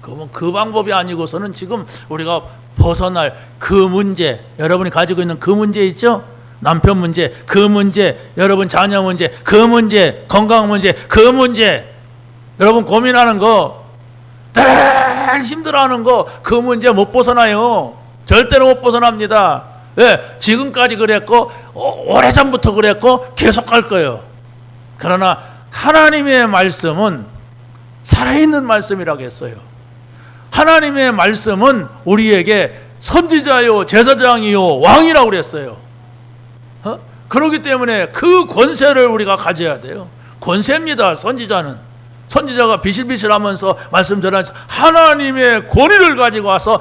[SPEAKER 1] 그러면 그 방법이 아니고서는 지금 우리가 벗어날 그 문제, 여러분이 가지고 있는 그 문제 있죠? 남편 문제, 그 문제, 여러분 자녀 문제, 그 문제, 건강 문제, 그 문제, 여러분 고민하는 거, 늘 힘들어하는 거, 그 문제 못 벗어나요. 절대로 못 벗어납니다. 왜? 지금까지 그랬고 오래전부터 그랬고 계속 갈 거예요. 그러나 하나님의 말씀은 살아있는 말씀이라고 했어요. 하나님의 말씀은 우리에게 선지자요 제사장이요 왕이라고 그랬어요. 그렇기 때문에 그 권세를 우리가 가져야 돼요. 권세입니다. 선지자가 비실비실하면서 말씀 전하면서 하나님의 권위를 가지고 와서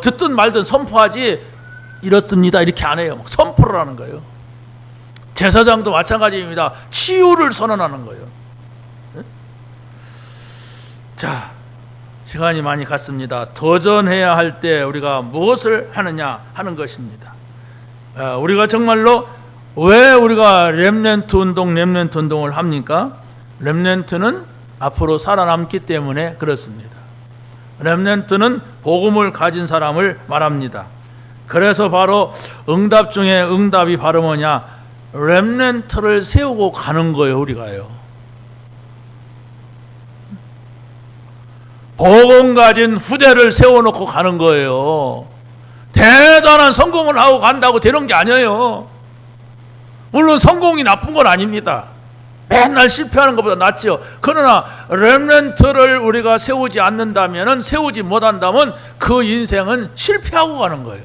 [SPEAKER 1] 듣든 말든 선포하지 이렇습니다 이렇게 안 해요. 선포를 하는 거예요. 제사장도 마찬가지입니다. 치유를 선언하는 거예요. 자, 시간이 많이 갔습니다. 도전해야 할 때 우리가 무엇을 하느냐 하는 것입니다. 우리가 정말로 왜 우리가 렘넌트 운동을 합니까? 렘넌트는 앞으로 살아남기 때문에 그렇습니다. 렘넌트는 복음을 가진 사람을 말합니다. 그래서 바로 응답 중에 응답이 바로 뭐냐? 렘넌트를 세우고 가는 거예요. 우리가요. 복음 가진 후대를 세워놓고 가는 거예요. 대단한 성공을 하고 간다고 되는 게 아니에요. 물론 성공이 나쁜 건 아닙니다. 맨날 실패하는 것보다 낫죠. 그러나 렘넌트를 우리가 세우지 않는다면, 세우지 못한다면 그 인생은 실패하고 가는 거예요.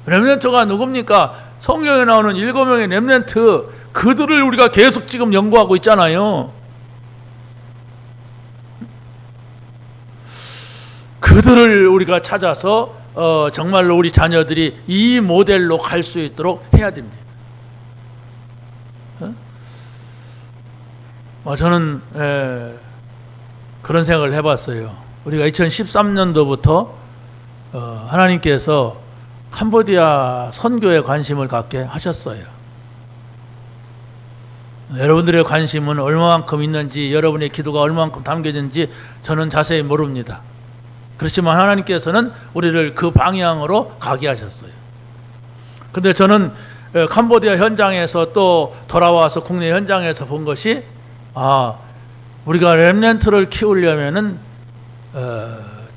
[SPEAKER 1] 렘넌트가 누굽니까? 성경에 나오는 7명의 렘넌트, 그들을 우리가 계속 지금 연구하고 있잖아요. 그들을 우리가 찾아서 정말로 우리 자녀들이 이 모델로 갈 수 있도록 해야 됩니다. 저는 그런 생각을 해봤어요. 우리가 2013년도부터 하나님께서 캄보디아 선교에 관심을 갖게 하셨어요. 여러분들의 관심은 얼마만큼 있는지, 여러분의 기도가 얼마만큼 담겨있는지 저는 자세히 모릅니다. 그렇지만 하나님께서는 우리를 그 방향으로 가게 하셨어요. 근데 저는 캄보디아 현장에서 또 돌아와서 국내 현장에서 본 것이, 우리가 렘넌트를 키우려면은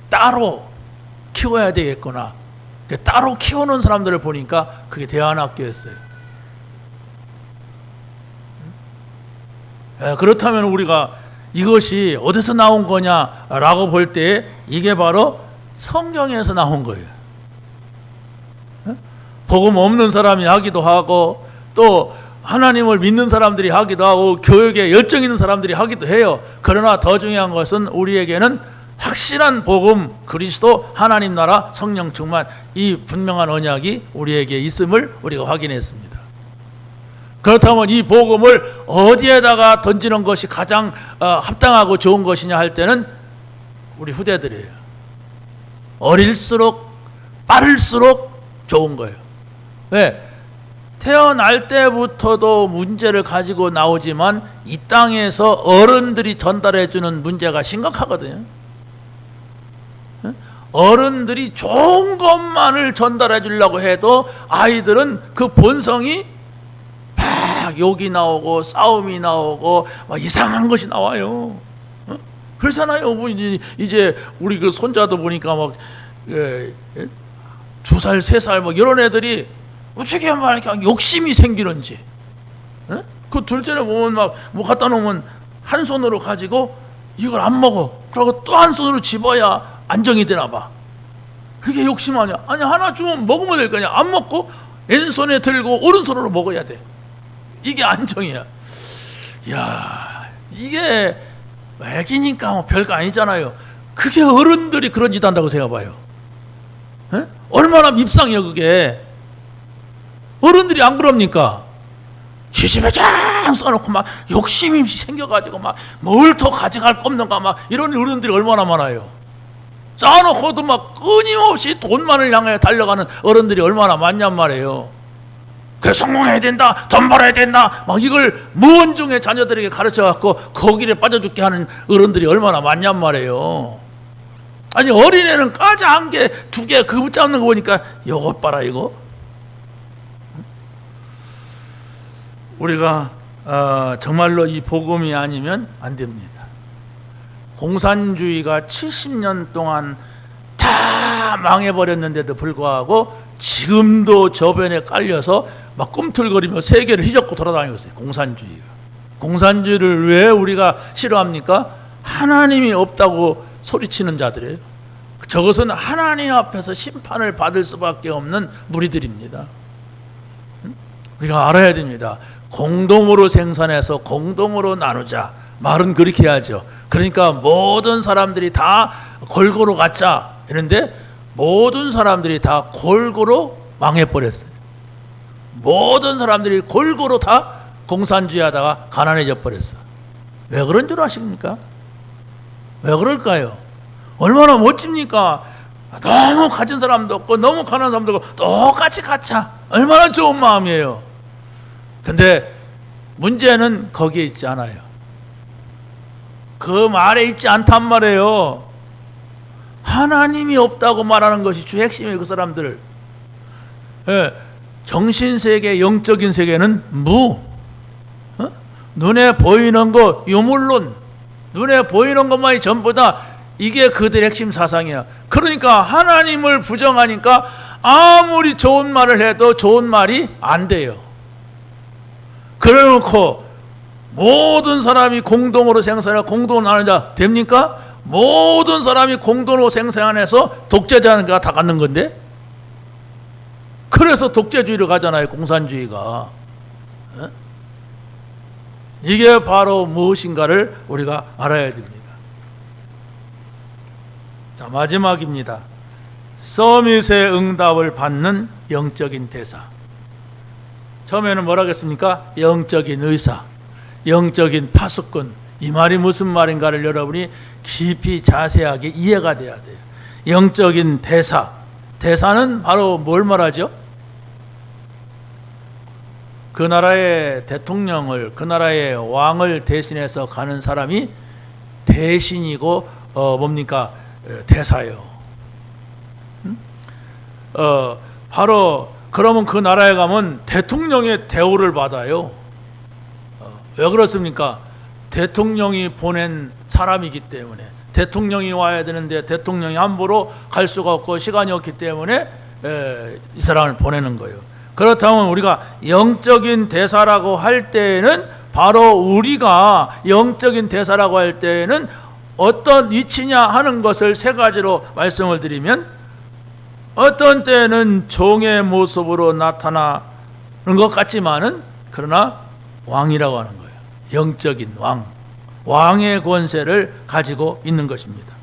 [SPEAKER 1] 따로 키워야 되겠구나. 따로 키우는 사람들을 보니까 그게 대안학교였어요. 그렇다면 우리가 이것이 어디서 나온 거냐라고 볼 때 이게 바로 성경에서 나온 거예요. 복음 없는 사람이 하기도 하고, 또 하나님을 믿는 사람들이 하기도 하고, 교육에 열정 있는 사람들이 하기도 해요. 그러나 더 중요한 것은 우리에게는 확실한 복음, 그리스도, 하나님 나라, 성령 충만, 이 분명한 언약이 우리에게 있음을 우리가 확인했습니다. 그렇다면 이 복음을 어디에다가 던지는 것이 가장 합당하고 좋은 것이냐 할 때는 우리 후대들이에요. 어릴수록 빠를수록 좋은 거예요. 왜? 태어날 때부터도 문제를 가지고 나오지만 이 땅에서 어른들이 전달해 주는 문제가 심각하거든요. 어른들이 좋은 것만을 전달해 주려고 해도 아이들은 그 본성이 막 욕이 나오고 싸움이 나오고 막 이상한 것이 나와요. 그렇잖아요. 이제 우리 그 손자도 보니까 막 2살, 3살 막 이런 애들이 어떻게 막 이렇게 욕심이 생기는지. 그 둘째를 보면 막 뭐 갖다 놓으면 한 손으로 가지고 이걸 안 먹어. 그러고 또 한 손으로 집어야 안정이 되나 봐. 그게 욕심 아니야. 아니, 하나 주면 먹으면 될 거 아니야. 안 먹고 왼손에 들고 오른손으로 먹어야 돼. 이게 안정이야. 이야, 이게 애기니까 뭐 별거 아니잖아요. 그게 어른들이 그런 짓 한다고 생각해봐요. 얼마나 밉상이야 그게. 어른들이 안 그럽니까? 시집에 쫙 써놓고 막 욕심이 생겨가지고 막 뭘 더 가져갈 거 없는가 막 이런 어른들이 얼마나 많아요. 쌓아놓고도 막 끊임없이 돈만을 향해 달려가는 어른들이 얼마나 많냔 말이에요. 그래, 성공해야 된다, 돈 벌어야 된다, 막 이걸 무언중에 자녀들에게 가르쳐갖고 거기에 빠져 죽게 하는 어른들이 얼마나 많냔 말이에요. 아니, 어린애는 까자 한 개, 2개 그 붙잡는 거 보니까 이것 봐라 이거. 우리가 정말로 이 복음이 아니면 안 됩니다. 공산주의가 70년 동안 다 망해버렸는데도 불구하고 지금도 저변에 깔려서 막 꿈틀거리며 세계를 휘젓고 돌아다니고 있어요. 공산주의가. 공산주의를 왜 우리가 싫어합니까? 하나님이 없다고 소리치는 자들이에요. 저것은 하나님 앞에서 심판을 받을 수밖에 없는 무리들입니다. 우리가 알아야 됩니다. 공동으로 생산해서 공동으로 나누자. 말은 그렇게 해야죠. 그러니까 모든 사람들이 다 골고루 갖자. 이런데 모든 사람들이 다 골고루 망해버렸어요. 모든 사람들이 골고루 다 공산주의 하다가 가난해져 버렸어. 왜 그런 줄 아십니까? 왜 그럴까요? 얼마나 멋집니까? 너무 가진 사람도 없고 너무 가난한 사람도 없고 똑같이 갖자. 얼마나 좋은 마음이에요. 근데 문제는 거기에 있지 않아요. 그 말에 있지 않단 말이에요. 하나님이 없다고 말하는 것이 주 핵심이에요. 그 사람들. 정신세계, 영적인 세계는 눈에 보이는 거 유물론, 눈에 보이는 것만이 전부다. 이게 그들의 핵심 사상이야. 그러니까 하나님을 부정하니까 아무리 좋은 말을 해도 좋은 말이 안 돼요. 그래놓고 모든 사람이 공동으로 생산하고 공동으로 나누자 됩니까? 모든 사람이 공동으로 생산해서 독재자가 다 갖는 건데? 그래서 독재주의로 가잖아요. 공산주의가. 이게 바로 무엇인가를 우리가 알아야 됩니다. 자, 마지막입니다. 서밋의 응답을 받는 영적인 대사. 처음에는 뭐라 그랬습니까? 영적인 의사, 영적인 파수꾼. 이 말이 무슨 말인가를 여러분이 깊이 자세하게 이해가 돼야 돼요. 영적인 대사. 대사는 바로 뭘 말하죠? 그 나라의 대통령을, 그 나라의 왕을 대신해서 가는 사람이 대신이고 뭡니까? 대사예요. 바로 그러면 그 나라에 가면 대통령의 대우를 받아요. 왜 그렇습니까? 대통령이 보낸 사람이기 때문에. 대통령이 와야 되는데 대통령이 함부로 갈 수가 없고 시간이 없기 때문에 이 사람을 보내는 거예요. 그렇다면 우리가 영적인 대사라고 할 때는, 바로 우리가 영적인 대사라고 할 때는 어떤 위치냐 하는 것을 세 가지로 말씀을 드리면, 어떤 때는 종의 모습으로 나타나는 것 같지만은 그러나 왕이라고 하는 거예요. 영적인 왕, 왕의 권세를 가지고 있는 것입니다.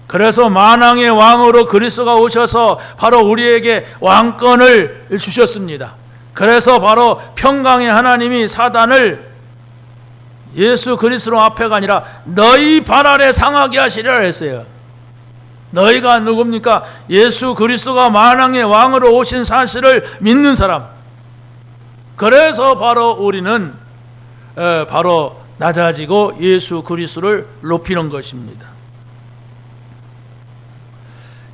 [SPEAKER 1] 그래서 만왕의 왕으로 그리스도가 오셔서 바로 우리에게 왕권을 주셨습니다. 그래서 바로 평강의 하나님이 사단을 예수 그리스도 앞에가 아니라 너희 발 아래 상하게 하시리라 했어요. 너희가 누굽니까? 예수 그리스도가 만왕의 왕으로 오신 사실을 믿는 사람. 그래서 바로 우리는 바로 낮아지고 예수 그리스도를 높이는 것입니다.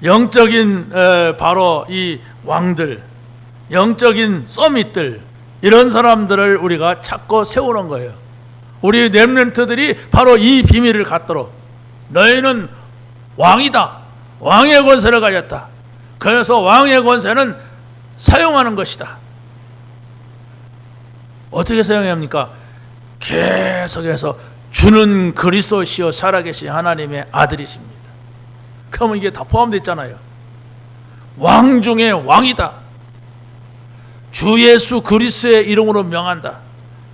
[SPEAKER 1] 영적인 바로 이 왕들, 영적인 서밋들, 이런 사람들을 우리가 찾고 세우는 거예요. 우리 렘넌트들이 바로 이 비밀을 갖도록, 너희는 왕이다, 왕의 권세를 가졌다, 그래서 왕의 권세는 사용하는 것이다. 어떻게 사용해야 합니까? 계속해서 주는 그리스도시요 살아계신 하나님의 아들이십니다. 그러면 이게 다 포함되어 있잖아요. 왕 중에 왕이다, 주 예수 그리스도의 이름으로 명한다.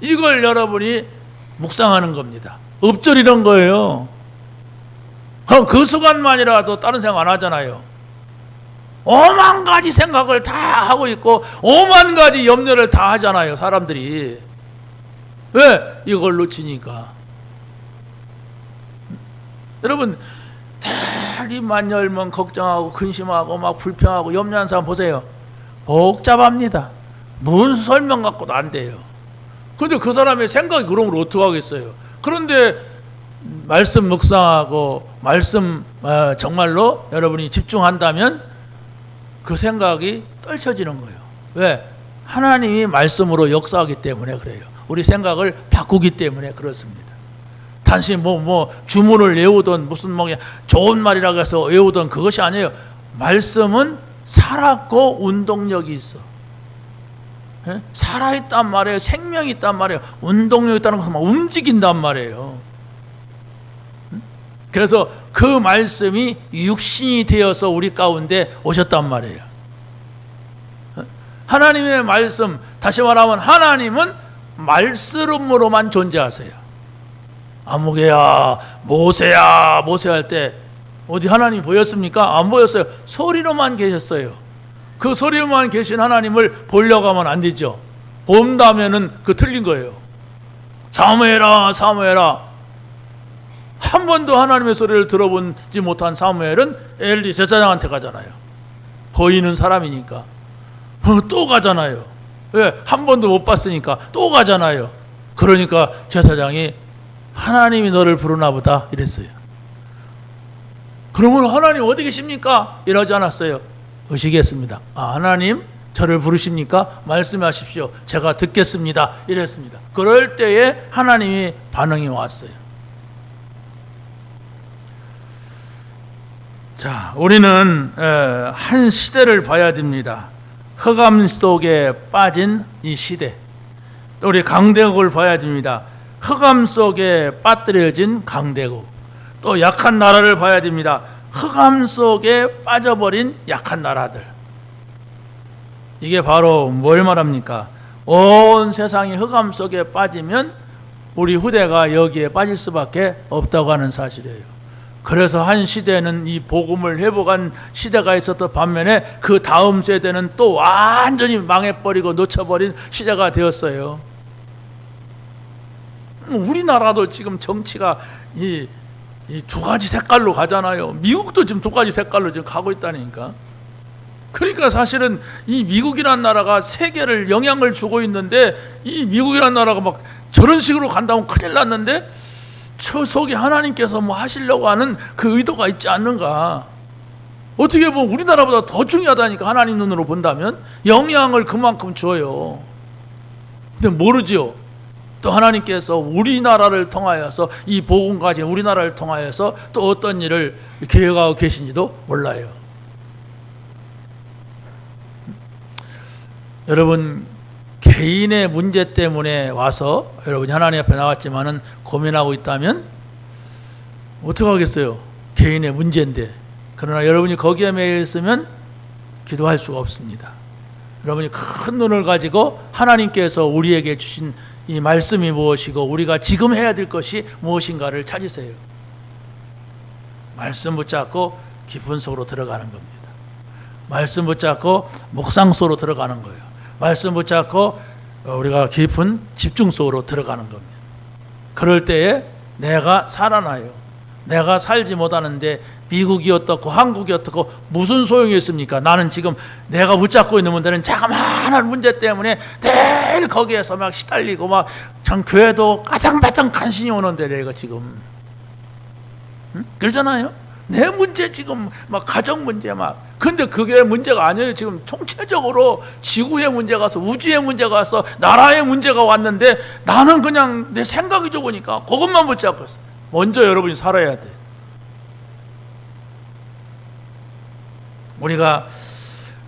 [SPEAKER 1] 이걸 여러분이 묵상하는 겁니다. 읊조리는 거예요. 그럼 그 순간만이라도 다른 생각 안 하잖아요. 5만 가지 생각을 다 하고 있고 5만 가지 염려를 다 하잖아요, 사람들이. 왜? 이걸 놓치니까. 여러분, 다리만 열면 걱정하고 근심하고 막 불평하고 염려하는 사람 보세요. 복잡합니다. 무슨 설명 갖고도 안 돼요. 그런데 그 사람의 생각이 그런 걸 어떻게 하겠어요? 그런데 말씀 묵상하고 말씀 정말로 여러분이 집중한다면 그 생각이 떨쳐지는 거예요. 왜? 하나님이 말씀으로 역사하기 때문에 그래요. 우리 생각을 바꾸기 때문에 그렇습니다. 단순히 뭐 주문을 외우던 무슨 좋은 말이라고 해서 외우던 그것이 아니에요. 말씀은 살았고 운동력이 있어. 살아있단 말이에요. 생명이 있단 말이에요. 운동력이 있다는 것은 움직인단 말이에요. 그래서 그 말씀이 육신이 되어서 우리 가운데 오셨단 말이에요. 하나님의 말씀, 다시 말하면 하나님은 말씀으로만 존재하세요. 아무개야 모세야 모세 할 때 어디 하나님 보였습니까? 안 보였어요. 소리로만 계셨어요. 그 소리로만 계신 하나님을 보려고 하면 안 되죠. 본다면은 그 틀린 거예요. 사무엘아 사무엘아. 한 번도 하나님의 소리를 들어보지 못한 사무엘은 엘리 제사장한테 가잖아요. 보이는 사람이니까. 또 가잖아요. 왜? 한 번도 못 봤으니까 또 가잖아요. 그러니까 제사장이 하나님이 너를 부르나 보다 이랬어요. 그러면 하나님 어디 계십니까? 이러지 않았어요. 의식했습니다. 하나님 저를 부르십니까? 말씀하십시오. 제가 듣겠습니다. 이랬습니다. 그럴 때에 하나님이 반응이 왔어요. 자, 우리는 한 시대를 봐야 됩니다. 흑암 속에 빠진 이 시대. 우리 강대국을 봐야 됩니다. 흑암 속에 빠뜨려진 강대국. 또 약한 나라를 봐야 됩니다. 흑암 속에 빠져버린 약한 나라들. 이게 바로 뭘 말합니까? 온 세상이 흑암 속에 빠지면 우리 후대가 여기에 빠질 수밖에 없다고 하는 사실이에요. 그래서 한 시대는 이 복음을 회복한 시대가 있었던 반면에 그 다음 세대는 또 완전히 망해버리고 놓쳐버린 시대가 되었어요. 우리나라도 지금 정치가 이 두 가지 색깔로 가잖아요. 미국도 지금 두 가지 색깔로 지금 가고 있다니까. 그러니까 사실은 이 미국이라는 나라가 세계를 영향을 주고 있는데, 이 미국이라는 나라가 막 저런 식으로 간다면 큰일 났는데, 저 속에 하나님께서 뭐 하시려고 하는 그 의도가 있지 않는가. 어떻게 보면 우리나라보다 더 중요하다니까, 하나님 눈으로 본다면. 영향을 그만큼 줘요. 근데 모르지요. 또 하나님께서 우리나라를 통하여서, 이 복음 가진 우리나라를 통하여서 또 어떤 일을 계획하고 계신지도 몰라요. 여러분, 개인의 문제 때문에 와서 여러분이 하나님 앞에 나왔지만은 고민하고 있다면 어떻게 하겠어요? 개인의 문제인데. 그러나 여러분이 거기에 매여 있으면 기도할 수가 없습니다. 여러분이 큰 눈을 가지고 하나님께서 우리에게 주신 이 말씀이 무엇이고 우리가 지금 해야 될 것이 무엇인가를 찾으세요. 말씀 붙잡고 깊은 속으로 들어가는 겁니다. 말씀 붙잡고 묵상 속으로 들어가는 거예요. 말씀 붙잡고 우리가 깊은 집중 속으로 들어가는 겁니다. 그럴 때에 내가 살아나요. 내가 살지 못하는데 미국이 어떻고 한국이 어떻고 무슨 소용이 있습니까? 나는 지금 내가 붙잡고 있는 문제는 자그마한 문제 때문에 늘 거기에서 막 시달리고 막 참 교회도 까장바장 간신히 오는데 내가 지금 그러잖아요. 내 문제 지금 막 가정 문제 막, 근데 그게 문제가 아니에요. 지금 총체적으로 지구의 문제가 와서, 우주의 문제가 와서, 나라의 문제가 왔는데 나는 그냥 내 생각이 좋으니까 그것만 붙잡고 있어. 먼저 여러분이 살아야 돼. 우리가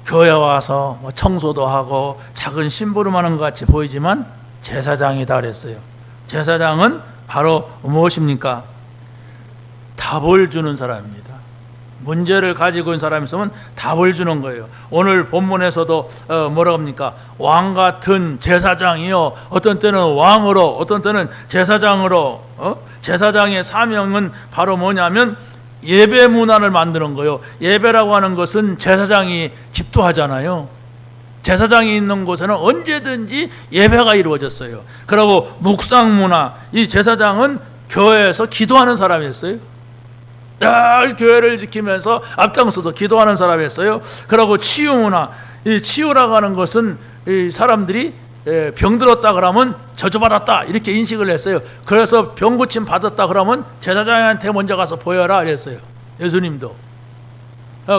[SPEAKER 1] 교회 와서 뭐 청소도 하고 작은 심부름하는 것 같이 보이지만 제사장이다 그랬어요. 제사장은 바로 무엇입니까? 답을 주는 사람입니다. 문제를 가지고 있는 사람이 있으면 답을 주는 거예요. 오늘 본문에서도 뭐라고 합니까? 왕 같은 제사장이요, 어떤 때는 왕으로, 어떤 때는 제사장으로. 제사장의 사명은 바로 뭐냐면 예배 문화를 만드는 거예요. 예배라고 하는 것은 제사장이 집도하잖아요. 제사장이 있는 곳에는 언제든지 예배가 이루어졌어요. 그리고 묵상 문화, 이 제사장은 교회에서 기도하는 사람이었어요. 늘 교회를 지키면서 앞장서서 기도하는 사람이었어요. 그리고 치유 문화, 이 치유라고 하는 것은 이 사람들이 병들었다 그러면 저주받았다 이렇게 인식을 했어요. 그래서 병고침 받았다 그러면 제사장한테 먼저 가서 보여라 그랬어요. 예수님도.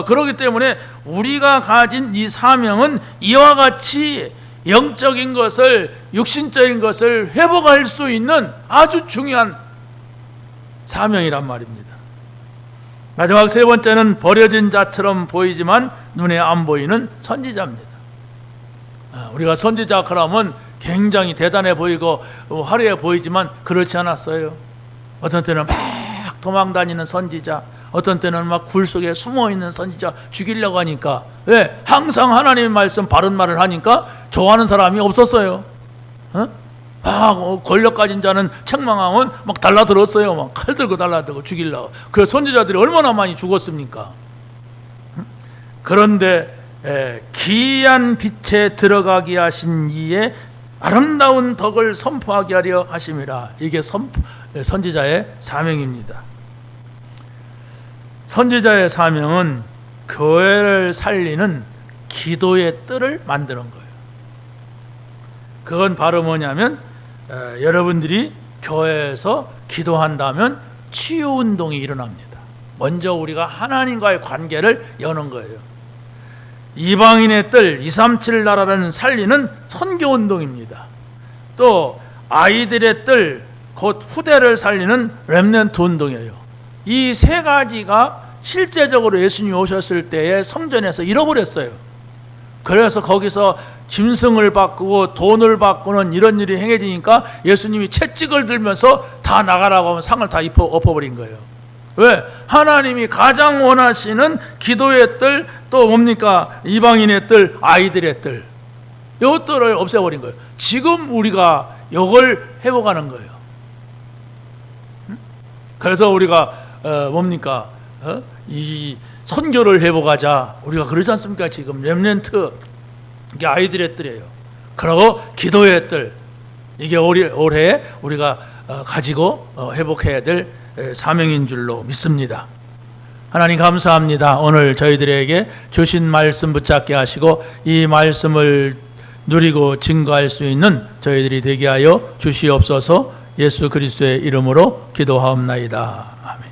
[SPEAKER 1] 그렇기 때문에 우리가 가진 이 사명은 이와 같이 영적인 것을, 육신적인 것을 회복할 수 있는 아주 중요한 사명이란 말입니다. 마지막 세 번째는 버려진 자처럼 보이지만 눈에 안 보이는 선지자입니다. 우리가 선지자 그러면 굉장히 대단해 보이고 화려해 보이지만 그렇지 않았어요. 어떤 때는 막 도망다니는 선지자, 어떤 때는 막 굴 속에 숨어있는 선지자 죽이려고 하니까, 왜? 항상 하나님의 말씀 바른 말을 하니까 좋아하는 사람이 없었어요. 막 권력 가진 자는 책망하면 막 달라들었어요. 막 칼 들고 달라들고 죽이려고. 그래서 선지자들이 얼마나 많이 죽었습니까? 그런데 기이한 빛에 들어가게 하신 이에 아름다운 덕을 선포하게 하려 하심이라. 이게 선지자의 사명입니다. 선지자의 사명은 교회를 살리는 기도의 뜰을 만드는 거예요. 그건 바로 뭐냐면 여러분들이 교회에서 기도한다면 치유운동이 일어납니다. 먼저 우리가 하나님과의 관계를 여는 거예요. 이방인의 뜰 237 나라를 살리는 선교운동입니다. 또 아이들의 뜰 곧 후대를 살리는 렘넌트 운동이에요. 이 세 가지가 실제적으로 예수님이 오셨을 때에 성전에서 잃어버렸어요. 그래서 거기서 짐승을 바꾸고 돈을 바꾸는 이런 일이 행해지니까 예수님이 채찍을 들면서 다 나가라고 하면 상을 다 엎어버린 거예요. 왜? 하나님이 가장 원하시는 기도의 뜰, 또 뭡니까? 이방인의 뜰, 아이들의 뜰, 이것들을 없애버린 거예요. 지금 우리가 이걸 회복하는 거예요. 그래서 우리가 뭡니까? 이 선교를 회복하자, 우리가 그러지 않습니까? 지금 렘넌트, 이게 아이들의 뜰이에요. 그리고 기도의 뜰, 이게 올해 우리가 가지고 회복해야 될 사명인 줄로 믿습니다. 하나님 감사합니다. 오늘 저희들에게 주신 말씀 붙잡게 하시고 이 말씀을 누리고 증거할 수 있는 저희들이 되게 하여 주시옵소서. 예수 그리스도의 이름으로 기도하옵나이다. 아멘.